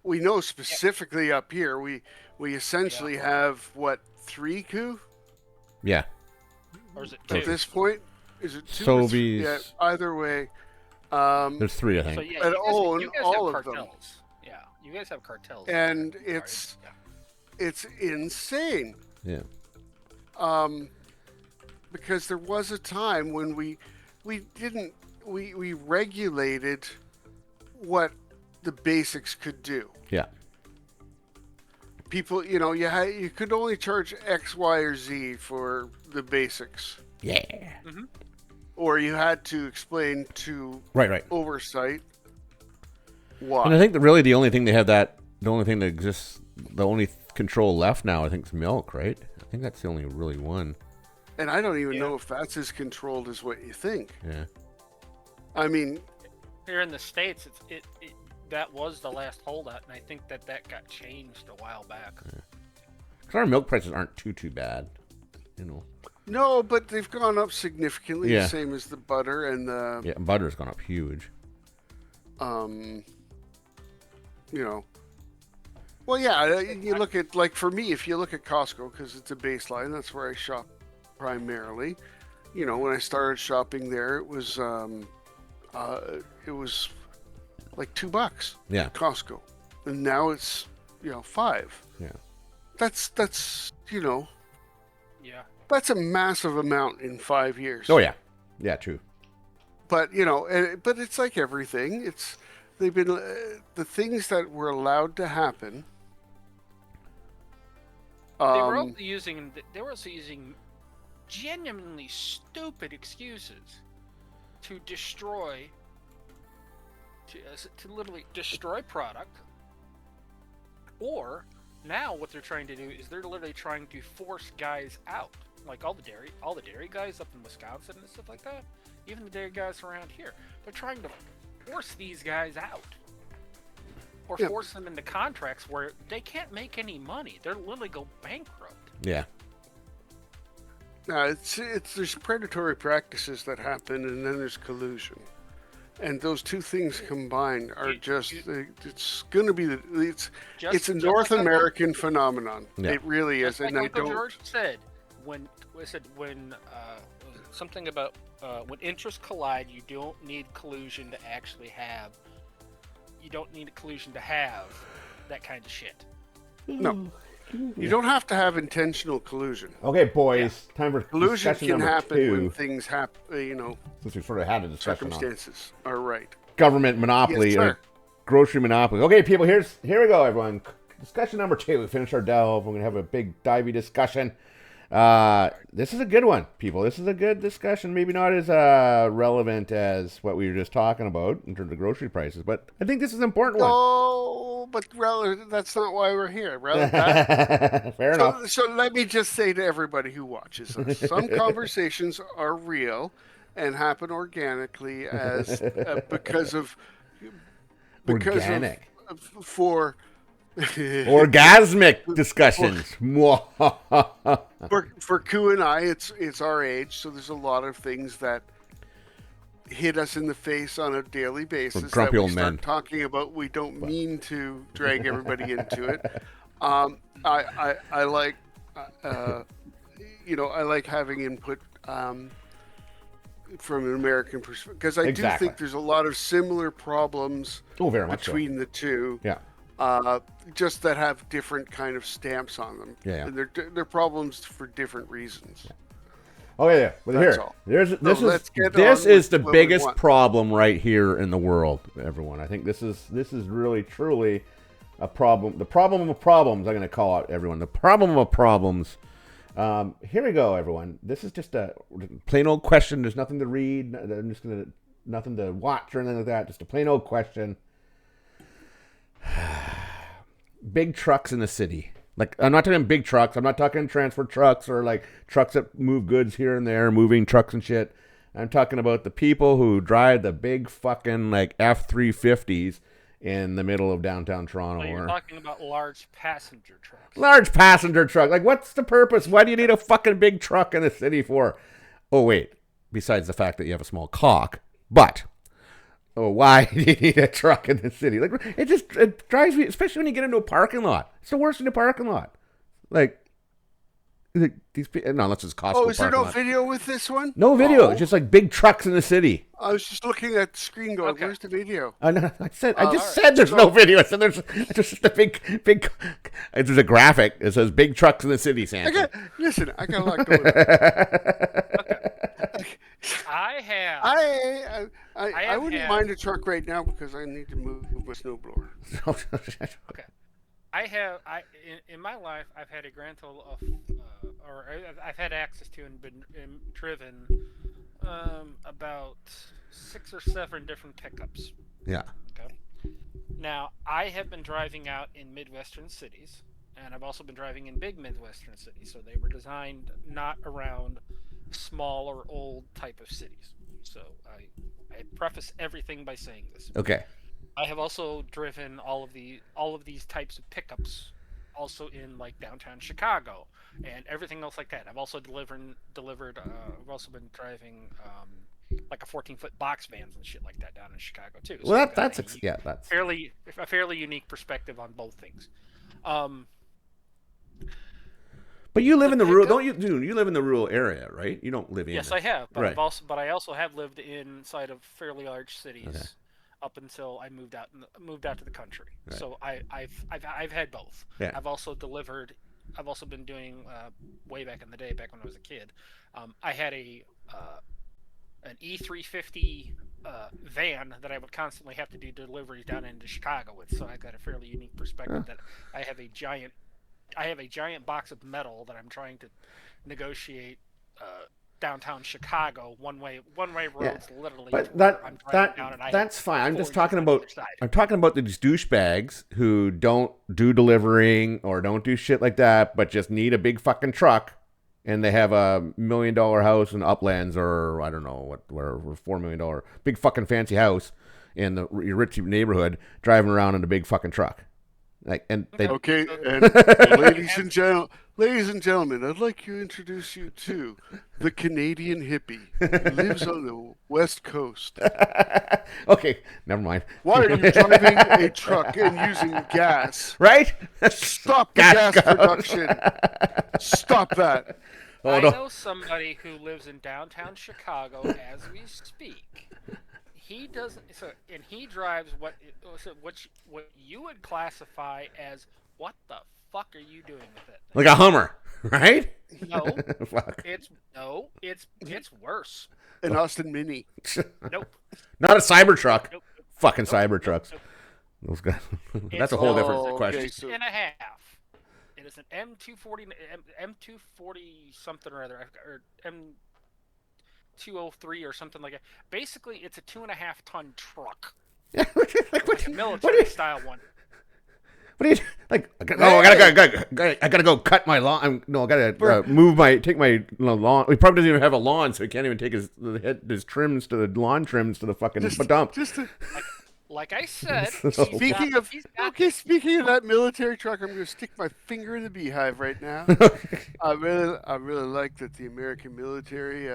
we know specifically up here, we essentially have what, 3 coup? Yeah. Or is it 2? At this point, is it 2? Sobeys. Yeah, either way. There's 3, I think. So yeah, and you guys all have of cartels. them. Yeah, you guys have cartels. And it's insane. Yeah. Because there was a time when we regulated what the basics could do. Yeah. people, you could only charge X, Y, or Z for the basics. Yeah. Mm-hmm. Or you had to explain to Right. oversight why. And I think the only thing that exists, the only control left now, I think, is milk, right? I think that's the only really one. And I don't even know if that's as controlled as what you think. Yeah. I mean, here in the States, that was the last holdout, and I think that got changed a while back. Yeah. 'Cause our milk prices aren't too bad, No, but they've gone up significantly, Yeah. the same as the butter and the... Yeah, butter's gone up huge. Well, yeah, you look at, like, for me, if you look at Costco, because it's a baseline, that's where I shop primarily. When I started shopping there, it was like $2 Yeah. at Costco. And now it's, $5. Yeah. That's Yeah. that's a massive amount in 5 years. Oh, yeah. Yeah, true. But, but it's like everything. They've been, the things that were allowed to happen. They were also using genuinely stupid excuses to destroy, to literally destroy product. Or now what they're trying to do is they're literally trying to force guys out, like all the dairy guys up in Wisconsin and stuff like that. Even the dairy guys around here, they're trying to force these guys out, or force them into contracts where they can't make any money. They're literally go bankrupt. Yeah. There's predatory practices that happen, and then there's collusion, and those two things combined are it's going to be it's a North American phenomenon. Yeah. It really is, and I Uncle don't. George said when something about when interests collide, you don't need collusion to actually have. You don't need a collusion to have that kind of shit. No. You don't have to have intentional collusion. Okay, boys, time for collusion discussion can number happen 2. when things happen. Since we sort of had a discussion circumstances are right. Government monopoly, or grocery monopoly. Okay, people, here we go, everyone. Discussion number 2. We finished our delve. We're gonna have a big divey discussion. This is a good one, people. This is a good discussion. Maybe not as relevant as what we were just talking about in terms of grocery prices, but I think this is an important one. Oh, but that's not why we're here. Fair enough. So let me just say to everybody who watches us, some conversations are real and happen organically because of organic for orgasmic discussions. for Koo and I, it's our age, so there's a lot of things that hit us in the face on a daily basis that we start talking about. We don't mean to drag everybody into it. I like I like having input from an American perspective, because I do think there's a lot of similar problems between the two. Yeah. Just that have different kind of stamps on them. Yeah. And they're problems for different reasons. Yeah. Oh yeah, but this is the biggest problem right here in the world, everyone. I think this is really truly a problem. The problem of problems, I'm going to call it, everyone. The problem of problems. Here we go, everyone. This is just a plain old question. There's nothing to read. I'm just nothing to watch or anything like that. Just a plain old question. Big trucks in the city. Like, I'm not talking big trucks. I'm not talking transport trucks or like trucks that move goods here and there, moving trucks and shit. I'm talking about the people who drive the big fucking like F-350s in the middle of downtown Toronto. So you're talking about large passenger trucks. Large passenger truck. Like, what's the purpose? Why do you need a fucking big truck in the city for? Oh, wait. Besides the fact that you have a small cock. But... oh, why do you need a truck in the city? Like, it drives me, especially when you get into a parking lot. It's the worst in a parking lot. Like these people, no, unless it's Costco. Oh, is there no lot. video with this one? No video. It's just like big trucks in the city. I was just looking at the screen going, where's the video? I just said there's no video. I said there's just a big. There's a graphic. It says big trucks in the city, Santa. I got a lot going on. I wouldn't mind a truck right now because I need to move my snowblower. Okay. in my life I've had a grand total of, I've had access to and driven about 6 or 7 different pickups. Yeah. Okay. Now I have been driving out in Midwestern cities, and I've also been driving in big Midwestern cities. So they were designed not around small or old type of cities. So I preface everything by saying this. Okay. I have also driven all of these types of pickups, also in like downtown Chicago and everything else like that. I've also delivered. I've also been driving like a 14-foot box vans and shit like that down in Chicago too. So Well, that's that's a fairly unique perspective on both things. But you live in the rural, don't you? Dude, you live in the rural area, right? You don't live in. Yes, I have, but right. I also have lived inside of fairly large cities. Okay. Up until I moved out to the country, right. So I've had both. Yeah. I've also delivered. I've also been doing way back in the day, back when I was a kid. I had an E350 van that I would constantly have to do deliveries down into Chicago with. So I got a fairly unique perspective that I have a giant box of metal that I'm trying to negotiate. Downtown Chicago, one-way roads, literally. But that's fine. I'm talking about these douchebags who don't do delivering or don't do shit like that, but just need a big fucking truck, and they have a $1 million house in Uplands, or I don't know whatever, $4 million big fucking fancy house in the rich neighborhood, driving around in a big fucking truck. Like, and they okay, and ladies and gentlemen, I'd like to introduce you to the Canadian hippie who lives on the West Coast. Okay, never mind. Why are you driving a truck and using gas? Right? Stop the gas production. Stop that. I know somebody who lives in downtown Chicago as we speak. He doesn't. And he drives what you would classify as, what the fuck are you doing with it? Like a Hummer, right? No. Fuck. It's worse. An Austin Mini. Nope. Not a Cybertruck. Nope. Fucking Cybertrucks. Nope. Those guys. That's a whole different question. It's and a half. It is an M240 something or other, or M203 or something like that. Basically, it's a 2.5-ton truck. Like a military style one. What are you like? I gotta go cut my lawn. I gotta take my lawn. He probably doesn't even have a lawn, so he can't even take his trims to the lawn trims to the fucking dump. Like I said. Speaking of that military truck, I'm going to stick my finger in the beehive right now. I really like that the American military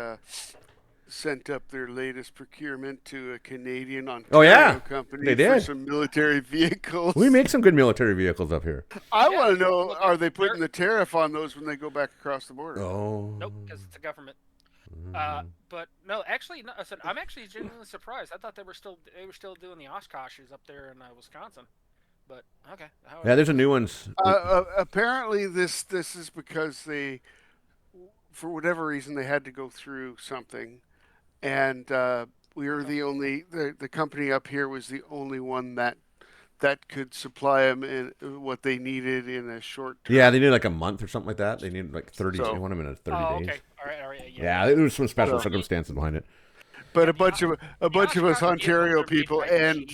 sent up their latest procurement to a Canadian Ontario company for some military vehicles. We make some good military vehicles up here. I want to know, are they putting the tariff on those when they go back across the border? Oh. Nope, because it's a government. But no, actually, no, I'm actually genuinely surprised. I thought they were still doing the Oshkoshes up there in Wisconsin. But okay. Yeah, there's a new ones. Apparently, this is because they, for whatever reason, they had to go through something. And we were the company up here was the only one that could supply them in what they needed in a short term. Yeah, they need like a month or something like that. They need like 30 days. They want them in 30 days. Okay. All right. Yeah, there was some special circumstances behind it. But a bunch of us Ontario people and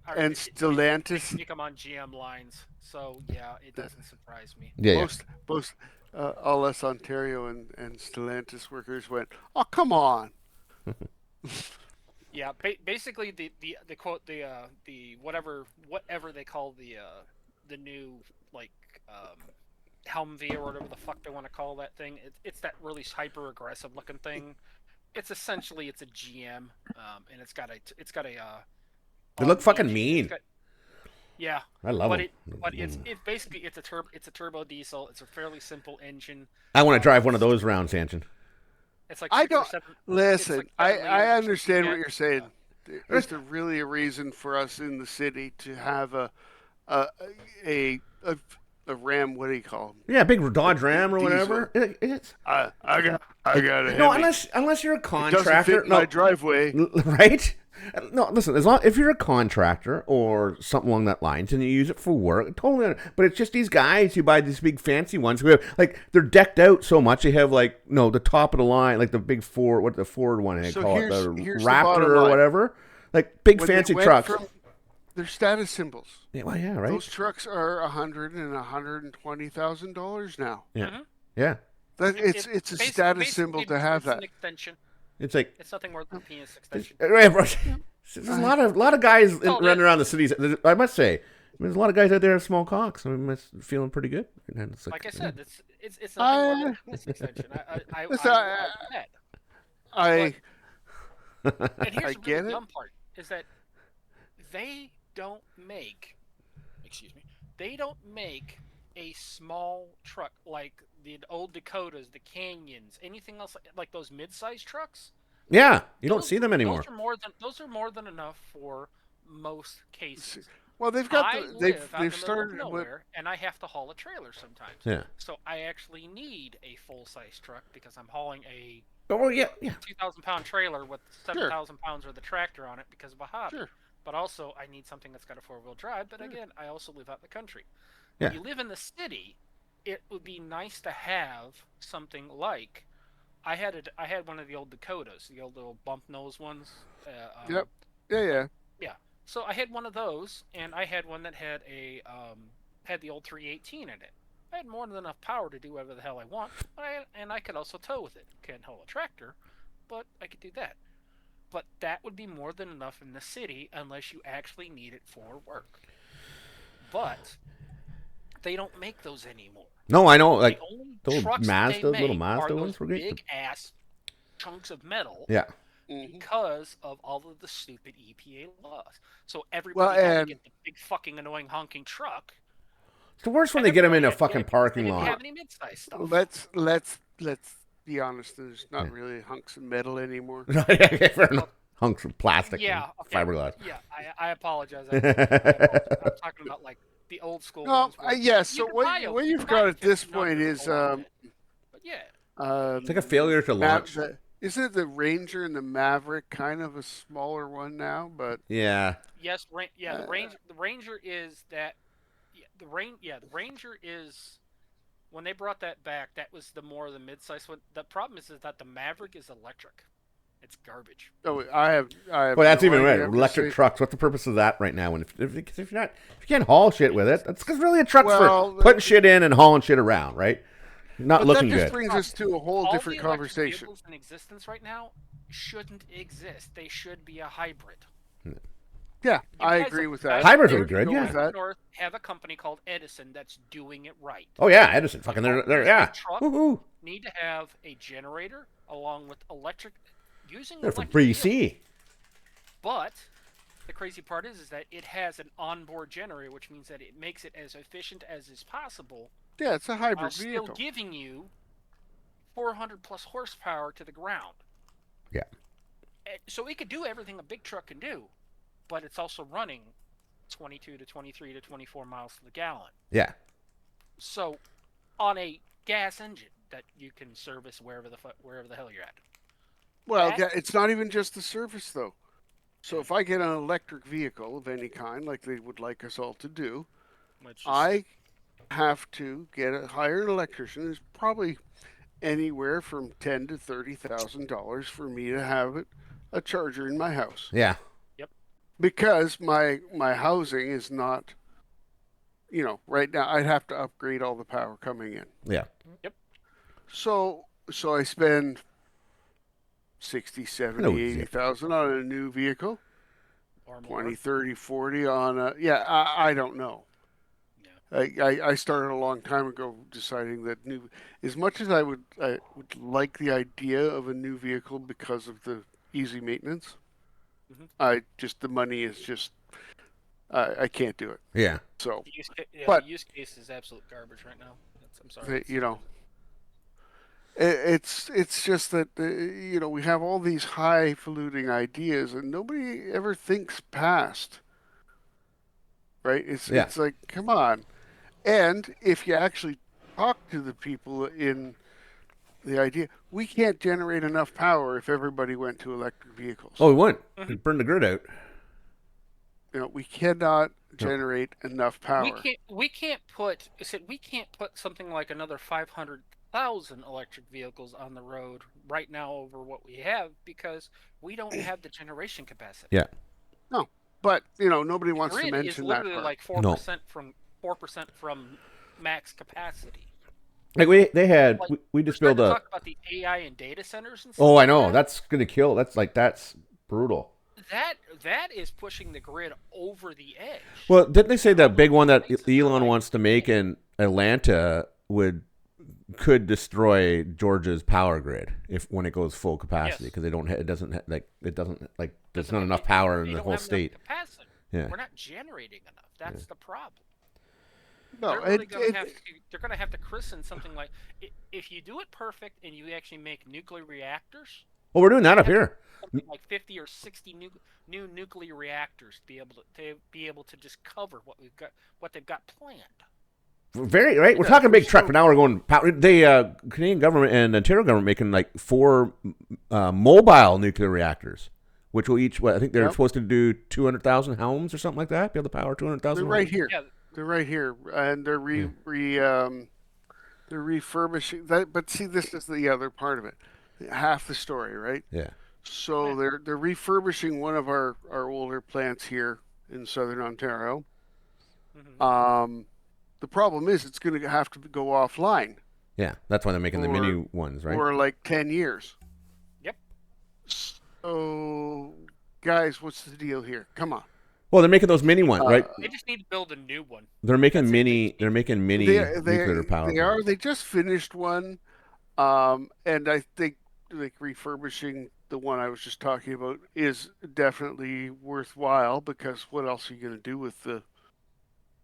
Stellantis make them on GM lines. So yeah, it doesn't surprise me. Yeah. Most all us Ontario and Stellantis workers went, "Oh, come on." Yeah, basically the quote the whatever they call the new like Helmvee or whatever the fuck they want to call that thing. It's that really hyper aggressive looking thing. It's essentially a GM, and it's got a. They look fucking mean. Yeah, I love them. It. But it's basically it's a turbo diesel. It's a fairly simple engine. I want to drive one of those round, Sanchin. It's like I don't listen. Like I understand what you're saying. Is there really a reason for us in the city to have a Ram? What do you call them? Yeah, big Dodge Ram or whatever. It's I got it. No, unless you're a contractor. It doesn't fit my driveway, right? No, listen. If you're a contractor or something along that lines, and you use it for work, totally. But it's just these guys who buy these big fancy ones who have they're decked out so much. They have the top of the line, like the big Ford. What the Ford one they call it, the Raptor or whatever. Like big fancy trucks. They're status symbols. Yeah, well, yeah, right. Those trucks are $100,000 and $120,000 now. Yeah, Mm-hmm. yeah. It's a status symbol to have that. An extension. It's like it's nothing more than a penis extension. There's a lot of guys running around the cities. I must say, there's a lot of guys out there with small cocks. I'm feeling pretty good. Like I said, it's nothing more than a penis extension. And here's the really dumb part is that they don't make a small truck like the old Dakotas, the Canyons, anything else like those mid-sized trucks. Yeah, you don't see them anymore. Those are more than enough for most cases. Well, they've started nowhere, and I have to haul a trailer sometimes. Yeah. So I actually need a full-size truck because I'm hauling a 2,000-pound trailer with 7,000 pounds of the tractor on it because of a hobby. Sure. But also, I need something that's got a four-wheel drive. But again, I also live out in the country. Yeah. When you live in the city, it would be nice to have something like I had one of the old Dakotas, the old little bump nose ones. Yep. Yeah. Yeah. So I had one of those, and I had one that had had the old 318 in it. I had more than enough power to do whatever the hell I want, and I could also tow with it. Can't haul a tractor, but I could do that. But that would be more than enough in the city unless you actually need it for work. But they don't make those anymore. No, I know. Like the little Mazda ones were great. Big ass chunks of metal. Yeah. Because of all of the stupid EPA laws. So everybody had to get the big fucking annoying honking truck. It's the worst when they get them in a fucking parking lot. They didn't have any mid-size stuff. Let's be honest. There's not really hunks of metal anymore. Hunks of plastic. Yeah. Okay. Fiberglass. Yeah. I apologize. I'm talking about like the old school ones. So what you've got at this point is but yeah. It's like a failure to launch. Isn't it the Ranger and the Maverick kind of a smaller one now? But yeah. Yes, the Ranger is that. The Ranger is when they brought that back. That was the more the mid-size one. The problem is that the Maverick is electric. It's garbage. Oh, I have. Well, that's even right. Electric trucks. What's the purpose of that right now? When if you can't haul shit with it, that's really a truck's for putting shit in and hauling shit around, right? Not looking good. That just brings us to a whole different conversation. Vehicles in existence right now shouldn't exist. They should be a hybrid. Yeah, I agree with that. Hybrids are good. Yeah. North have a company called Edison that's doing it right. Oh yeah, Edison. Fucking they're yeah. Truck need to have a generator along with electric. They're for BC. But the crazy part is that it has an onboard generator, which means that it makes it as efficient as is possible. Yeah, it's a hybrid vehicle. Still giving you 400 plus horsepower to the ground. Yeah. So it could do everything a big truck can do, but it's also running 22 to 23 to 24 miles to the gallon. Yeah. So on a gas engine that you can service wherever the hell you're at. Well, it's not even just the service, though. So if I get an electric vehicle of any kind, like they would like us all to do, I have to hire an electrician. There's probably anywhere from $10,000 to $30,000 for me to have a charger in my house. Yeah. Yep. Because my housing is not, right now I'd have to upgrade all the power coming in. Yeah. Yep. So I spend 60, 70, 80,000 on a new vehicle. Or more. 20, 30, 40 on I don't know. I started a long time ago deciding that as much as I would like the idea of a new vehicle because of the easy maintenance, the money is just, I can't do it. Yeah. So, the use case is absolute garbage right now. I'm sorry. It's just that, we have all these highfalutin ideas and nobody ever thinks past. Right? It's like, come on. And if you actually talk to the people in the idea. We can't generate enough power if everybody went to electric vehicles. Oh, we wouldn't. We'd burn the grid out. We cannot generate enough power. We can't put something like another 500,000 electric vehicles on the road right now over what we have because we don't have the generation capacity. Yeah. No, but nobody wants to Grid mention is that literally part. like 4% from 4% from max capacity. Like we just built a. Talk about the AI and data centers and stuff. Oh, I know. That's gonna kill. That's brutal. That is pushing the grid over the edge. Well, didn't they say that big one that Elon wants to make in Atlanta could destroy Georgia's power grid when it goes full capacity because there's not enough power in the whole state. Yeah, we're not generating enough. That's the problem. No, they're going to have to christen something like if you do it perfect and you actually make nuclear reactors. Well, we're doing that up here. Something like 50 or 60 new nuclear reactors to be able to just cover what they've got planned. Very right. We're talking big truck, but now we're going. The Canadian government and Ontario government making like 4 mobile nuclear reactors, which will each. I think they're supposed to do 200,000 homes or something like that. Be able to power 200,000. They're right here. Yeah. They're right here, and they're they're refurbishing that. But see, this is the other part of it. Half the story, right? Yeah. So they're refurbishing one of our older plants here in southern Ontario. Mm-hmm. The problem is it's going to have to go offline. Yeah, that's why they're making the mini ones, right? For like 10 years. Yep. So, guys, what's the deal here? Come on. Well, they're making those mini ones, right? They just need to build a new one. They're making mini nuclear power. They are. They just finished one, and I think like refurbishing the one I was just talking about is definitely worthwhile because what else are you going to do with the?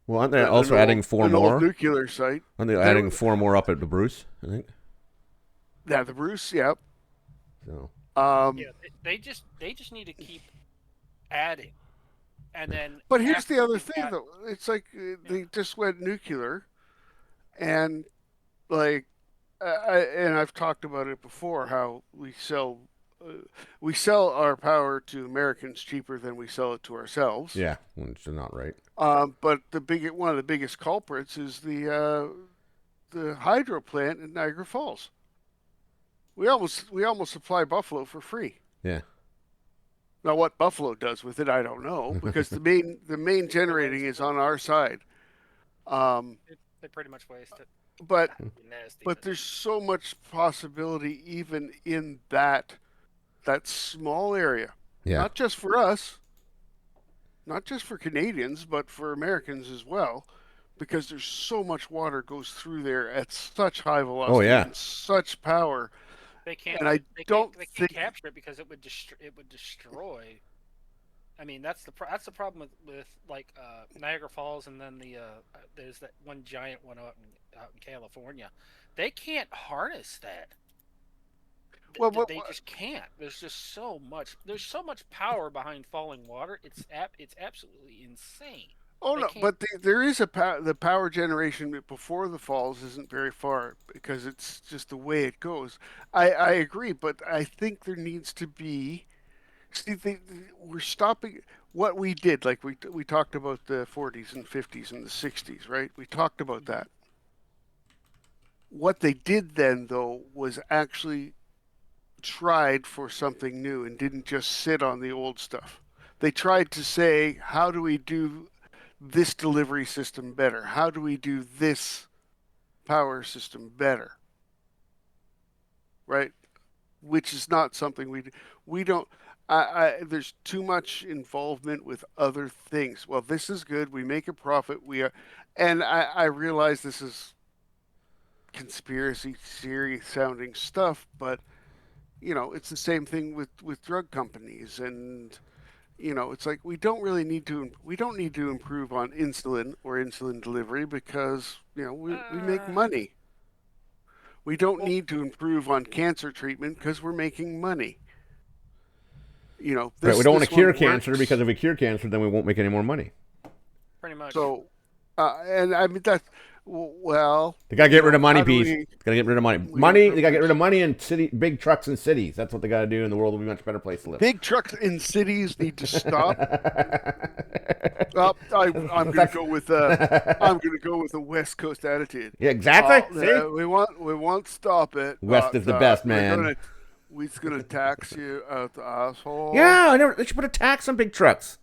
Well, aren't they also adding 4 more? Old nuclear site. Aren't they adding 4 more up at the Bruce? I think. Yeah, the Bruce. Yep. So. They just need to keep adding. And then, but here's the other thing, though. It's like they just went nuclear, and like, and I've talked about it before. How we sell our power to Americans cheaper than we sell it to ourselves. Yeah, which is not right. But one of the biggest culprits is the hydro plant in Niagara Falls. We almost supply Buffalo for free. Yeah. Now, what Buffalo does with it, I don't know, because the main generating is on our side. They pretty much waste it. But there's so much possibility even in that small area. Yeah. Not just for us, not just for Canadians, but for Americans as well, because there's so much water goes through there at such high velocity and such power. They can't. And they can't capture it because it would destroy. I mean, that's the problem with like Niagara Falls, and then there's that one giant one out in California. They can't harness that. Well, they just can't. There's just so much. There's so much power behind falling water. It's absolutely insane. Oh no, but there is the power generation before the falls isn't very far because it's just the way it goes. I agree, but I think there needs to be. See, we're stopping what we did. Like we talked about the 40s and 50s and the 60s, right? We talked about that. What they did then, though, was actually tried for something new and didn't just sit on the old stuff. They tried to say, how do we do this delivery system better? How do we do this power system better? Right? Which is not something we don't. There's too much involvement with other things. Well, this is good. We make a profit. And I realize this is conspiracy theory sounding stuff, but it's the same thing with drug companies and. It's like we don't need to improve on insulin or insulin delivery because we make money. We don't need to improve on cancer treatment because we're making money. We don't want to cure cancer because if we cure cancer, then we won't make any more money. Pretty much. So, and I mean Well, They gotta get rid of money, how do Pete. we- Gotta get rid of money. we Money. have They gotta get rid of numbers. money in big trucks in cities. That's what they gotta do, and the world will be a much better place to live. Big trucks in cities need to stop. I'm going to go with a West Coast attitude. Yeah, exactly. See? We won't stop it. West is the best, man. We're gonna tax you out the asshole. Yeah, they should put a tax on big trucks.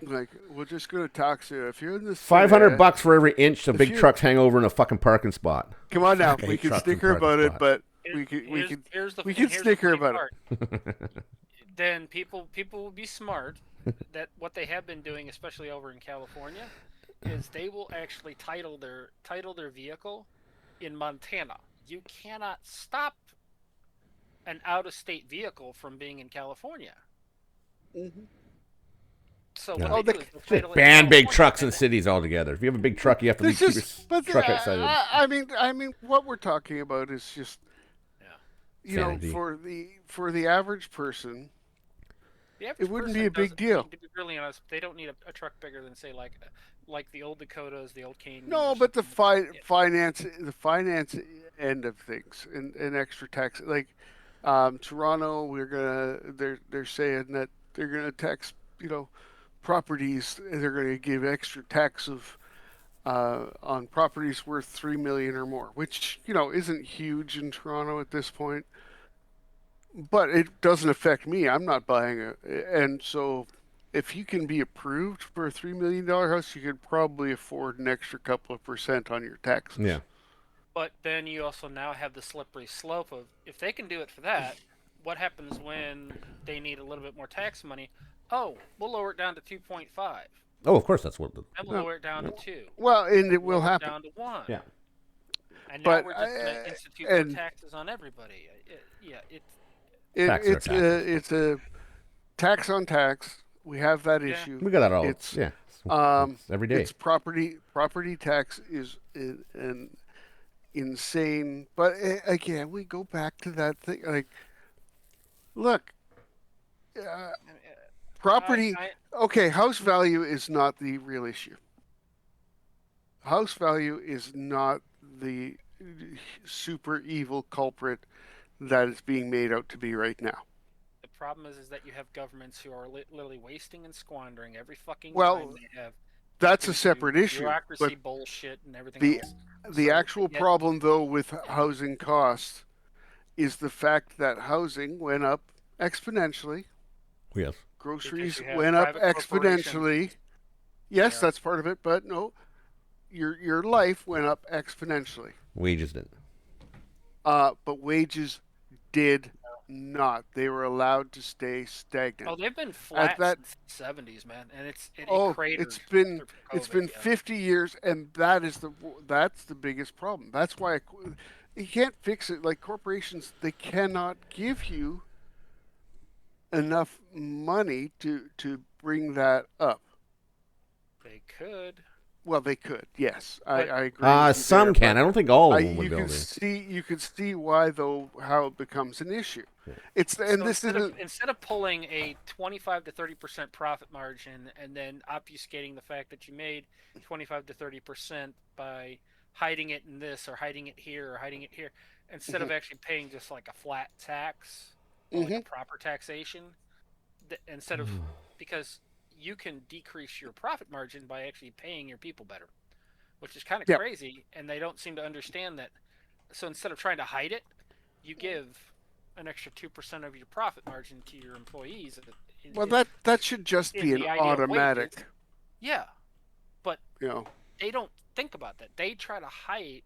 Like, we're just gonna tax you if you're in this. $500 for every inch the big you- trucks hang over in a fucking parking spot. Come on now, I we hate can trucks snicker and parking about it, spots. but we can Here's the snicker funny about it. part. Then people will be smart. That what they have been doing, especially over in California, is they will actually title their vehicle in Montana. You cannot stop an out-of-state vehicle from being in California. So No. what they do is they'll title it in Ban big California, trucks in and cities altogether. If you have a big truck, you have to keep your truck outside. I mean, what we're talking about is just, you Sanity. know, for the average person, the average it wouldn't person be a big doesn't- deal. To be really honest, they don't need a truck bigger than say like the old Dakotas, the old Canyons. No, or but the something. finance end of things and extra tax, like Toronto, they're saying that they're gonna tax, you know, properties. They're gonna give extra tax of on properties worth $3 million or more, which, you know, isn't huge in Toronto at this point. But it doesn't affect me. I'm not buying it, and so if you can be approved for a $3 million house, you could probably afford an extra couple of % on your taxes. Yeah. But then you also now have the slippery slope of if they can do it for that, what happens when they need a little bit more tax money? Oh, we'll lower it down to 2.5. Oh, of course, that's what. And we'll lower it down to 2. Well, and it will Lower it happen. down to 1. Yeah. And now But, we're just going to institute and- more taxes on everybody. It's a tax on tax. We have that issue. We got that all. It's yeah. It's every day. It's property tax is an insane. But again, we go back to that thing. Like, look, property. Okay, house value is not the real issue. House value is not the super evil culprit that is being made out to be right now. The problem is that you have governments who are literally wasting and squandering every fucking Well, time they have. That's a into separate issue. Bureaucracy But bullshit and everything the else. the So, actual yeah. problem, though, with housing costs is the fact that housing went up exponentially. Yes. Groceries Because you have went up private corporations. exponentially. Yes, Yeah. that's part of it, but no, your life went up exponentially. Wages didn't. But wages did not. They were allowed to stay stagnant. Oh, they've been flat that- since the 70s, man, and it Oh, cratered it's been through it's COVID, been yeah. 50 years, and that's the biggest problem. That's why you can't fix it. Like corporations, they cannot give you enough money to bring that up. They could. Well, they could. Yes, I agree. with you Some there, can. but I don't think all of them would you be able can to. you can see why though how it becomes an issue. It's and So this isn't. instead of pulling a 25 to 30% profit margin and then obfuscating the fact that you made 25 to 30% by hiding it in this or hiding it here or hiding it here, instead of actually paying just like a flat tax or like a proper taxation, instead of because you can decrease your profit margin by actually paying your people better, which is kind of Yep. crazy, and they don't seem to understand that. So instead of trying to hide it, you give an extra 2% of your profit margin to your employees. Well, that should just in be an the idea of automatic. wages. Yeah, but You know. they don't think about that. They try to hide.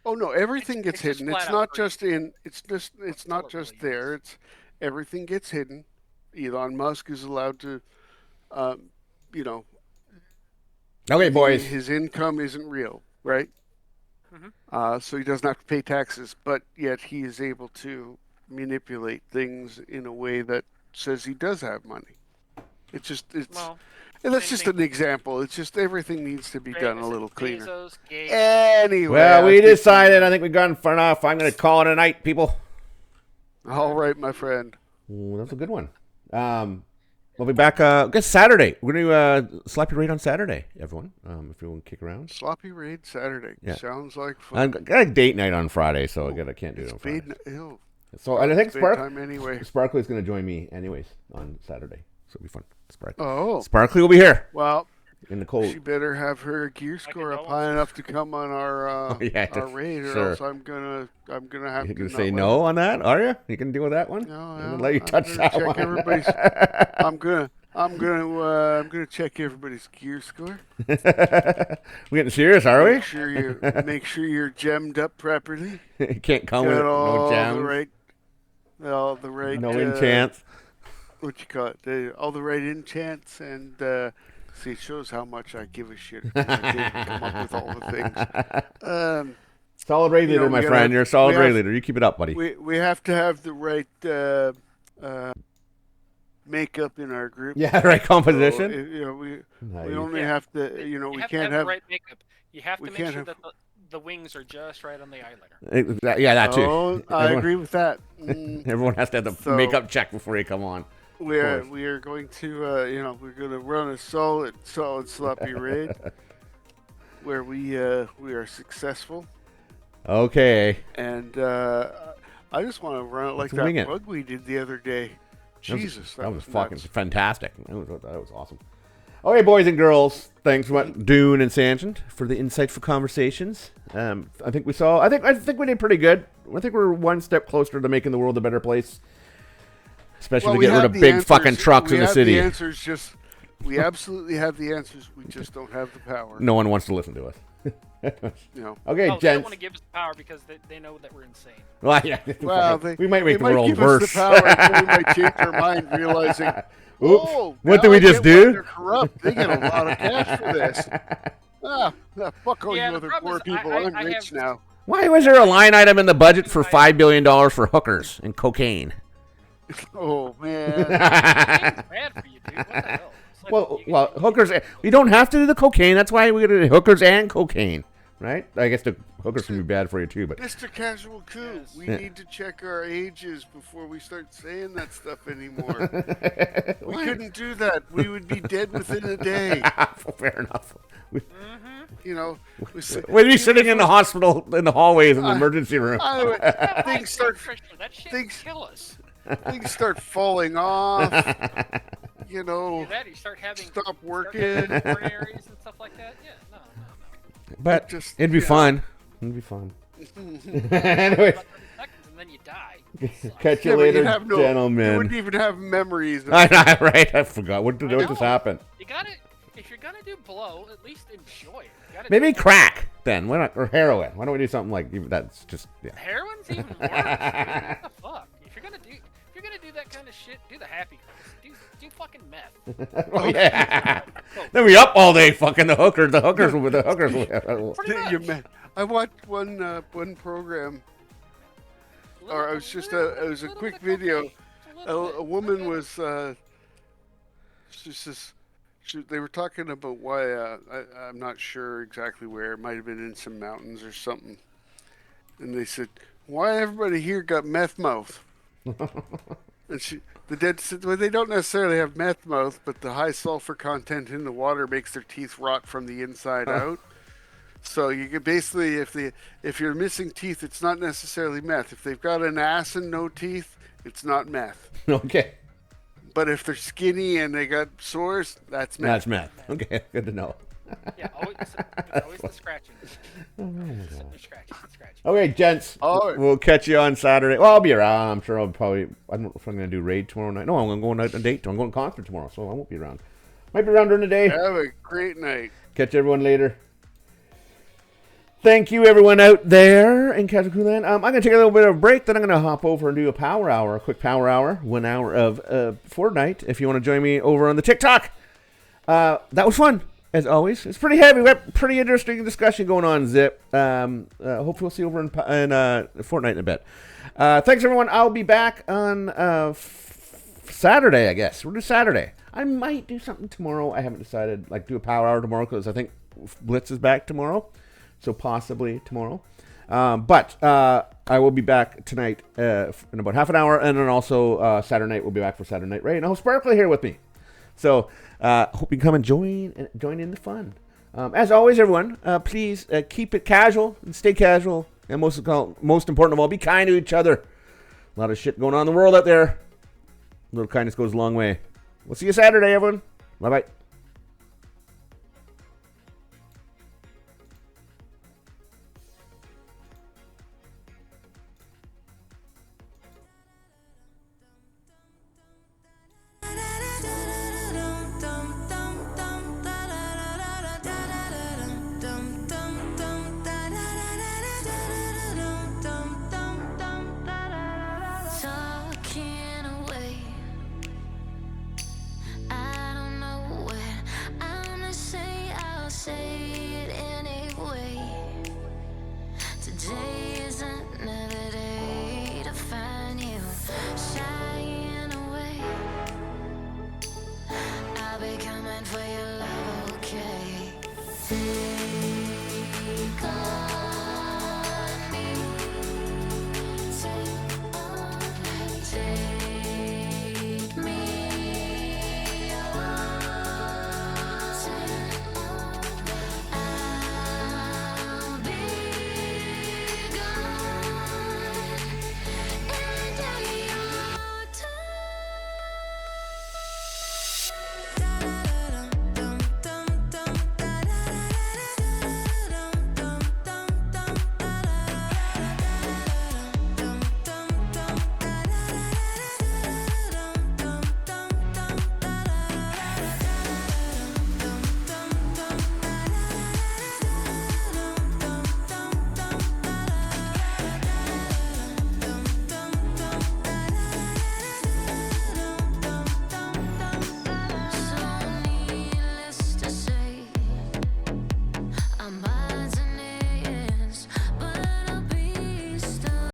Oh no, everything It's gets just hidden. It's flat out not greed. just in. It's not all it just really there. is. It's everything gets hidden. Elon Musk is allowed to, you know, Okay, boys. his income isn't real, right? So he doesn't have to pay taxes, but yet he is able to manipulate things in a way that says he does have money. Well, and that's same just thing- an example. It's just everything needs to be done a little cleaner. Bezos, Gates, Anyway, Well, I we think decided. I think we've gone far enough. I'm going to call it a night, people. All right, my friend. Ooh, that's a good one. We'll be back, I guess Saturday. We're going to Sloppy Raid on Saturday, everyone, if you want to kick around. Sloppy Raid Saturday. Yeah. Sounds like fun. I got a date night on Friday, so I can't do it on Friday. So and I think Sparkly's going to join me anyways on Saturday, so it'll be fun. Sparkly will be here. Well, in the cold. She better have her gear score up high enough to come on our our raid, or else I'm gonna have to. You gonna say no on that? Are you? You can deal with that one? No, I'm gonna let you touch that check one. Everybody's, I'm gonna check everybody's gear score. We're getting serious, are we? Make sure you're gemmed up properly. You can't come with no gems. All the right. No enchants. What you call it? All the right enchants, and see, it shows how much I give a shit. I can't come up with all the things. Solid raid leader, my friend. You're a solid raid leader. You keep it up, buddy. We have to have the right makeup in our group. Yeah, right composition. So, we only have to. We can't have the right makeup. You have to make sure that the wings are just right on the eyeliner. Yeah, that too. Oh, I agree with that. Everyone has to have the makeup check before you come on. We are going to we're going to run a solid sloppy raid where we are successful. Okay. And I just want to run it like that bug we did the other day. Jesus, that was fucking fantastic. That was awesome. Okay, boys and girls, thanks, Dune and Sanchin, for the insightful conversations. I think we did pretty good. I think we're one step closer to making the world a better place. Especially to get rid of big fucking trucks in the city. We absolutely have the answers. We just don't have the power. No one wants to listen to us. Okay, gents. They don't want to give us the power because they know that we're insane. Well, yeah. Well, we might make the world worse. Us the power, and we might change our mind, realizing, what did we just do? They're corrupt. They get a lot of cash for this. Fuck all you other poor people. I'm rich now. Why was there a line item in the budget for $5 billion for hookers and cocaine? Oh man. Bad for you, dude. What the hell? Well, hookers. We don't have to do the cocaine. That's why we got to do hookers and cocaine, right? I guess the hookers can be bad for you too. But Mr. CasualCoo, we need to check our ages before we start saying that stuff anymore. We couldn't do that. We would be dead within a day. Fair enough. We'd be sitting in the hospital in the hallways in the emergency room. Things start. Kill us. Things start falling off. You start having stop working. Coronaries and stuff like that. Yeah, no. But it'd be fun. It'd be fun. Anyway. And then you die. Catch you later, gentlemen. You wouldn't even have memories. I know, right? I forgot. What just happened? You got it. If you're gonna do blow, at least enjoy it. Maybe crack then. Why not? Or heroin. Why don't we do something like that's just Heroin's even worse. What the fuck? If you're gonna do that kind of shit, do the happy Chris. Do fucking meth. Oh yeah. Then we up all day fucking the hookers. The hookers with the hookers. I watched one program, or it was a quick video. A woman was they were talking about why I'm not sure exactly where. It might have been in some mountains or something. And they said, why everybody here got meth mouth? And the dead said, well, they don't necessarily have meth mouth, but the high sulfur content in the water makes their teeth rot from the inside out. So you can basically, if you're missing teeth, it's not necessarily meth. If they've got an ass and no teeth, it's not meth. Okay. But if they're skinny and they got sores, that's meth. That's meth. Okay, good to know. Yeah, always the scratching. Scratching. Okay, gents. We'll catch you on Saturday. Well, I'll be around. I'm sure I don't know if I'm going to do raid tomorrow night. No, I'm going out on a date. I'm going to concert tomorrow, so I won't be around. Might be around during the day. Have a great night. Catch everyone later. Thank you, everyone out there in CasualCoo Land. I'm going to take a little bit of a break, then I'm going to hop over and do a power hour, a quick power hour, 1 hour of Fortnite. If you want to join me over on the TikTok. That was fun. As always, it's pretty heavy. We have pretty interesting discussion going on, Zip. Hopefully we'll see you over in Fortnite in a bit. Thanks, everyone. I'll be back on Saturday, I guess. We'll do Saturday. I might do something tomorrow. I haven't decided. Like, do a power hour tomorrow because I think Blitz is back tomorrow. So possibly tomorrow. But I will be back tonight in about half an hour. And then also Saturday night, we'll be back for Saturday Night Raid. And I'll have Sparkly here with me. So hope you can come and join in the fun. As always, everyone, please keep it casual and stay casual. And most important of all, be kind to each other. A lot of shit going on in the world out there. A little kindness goes a long way. We'll see you Saturday, everyone. Bye-bye.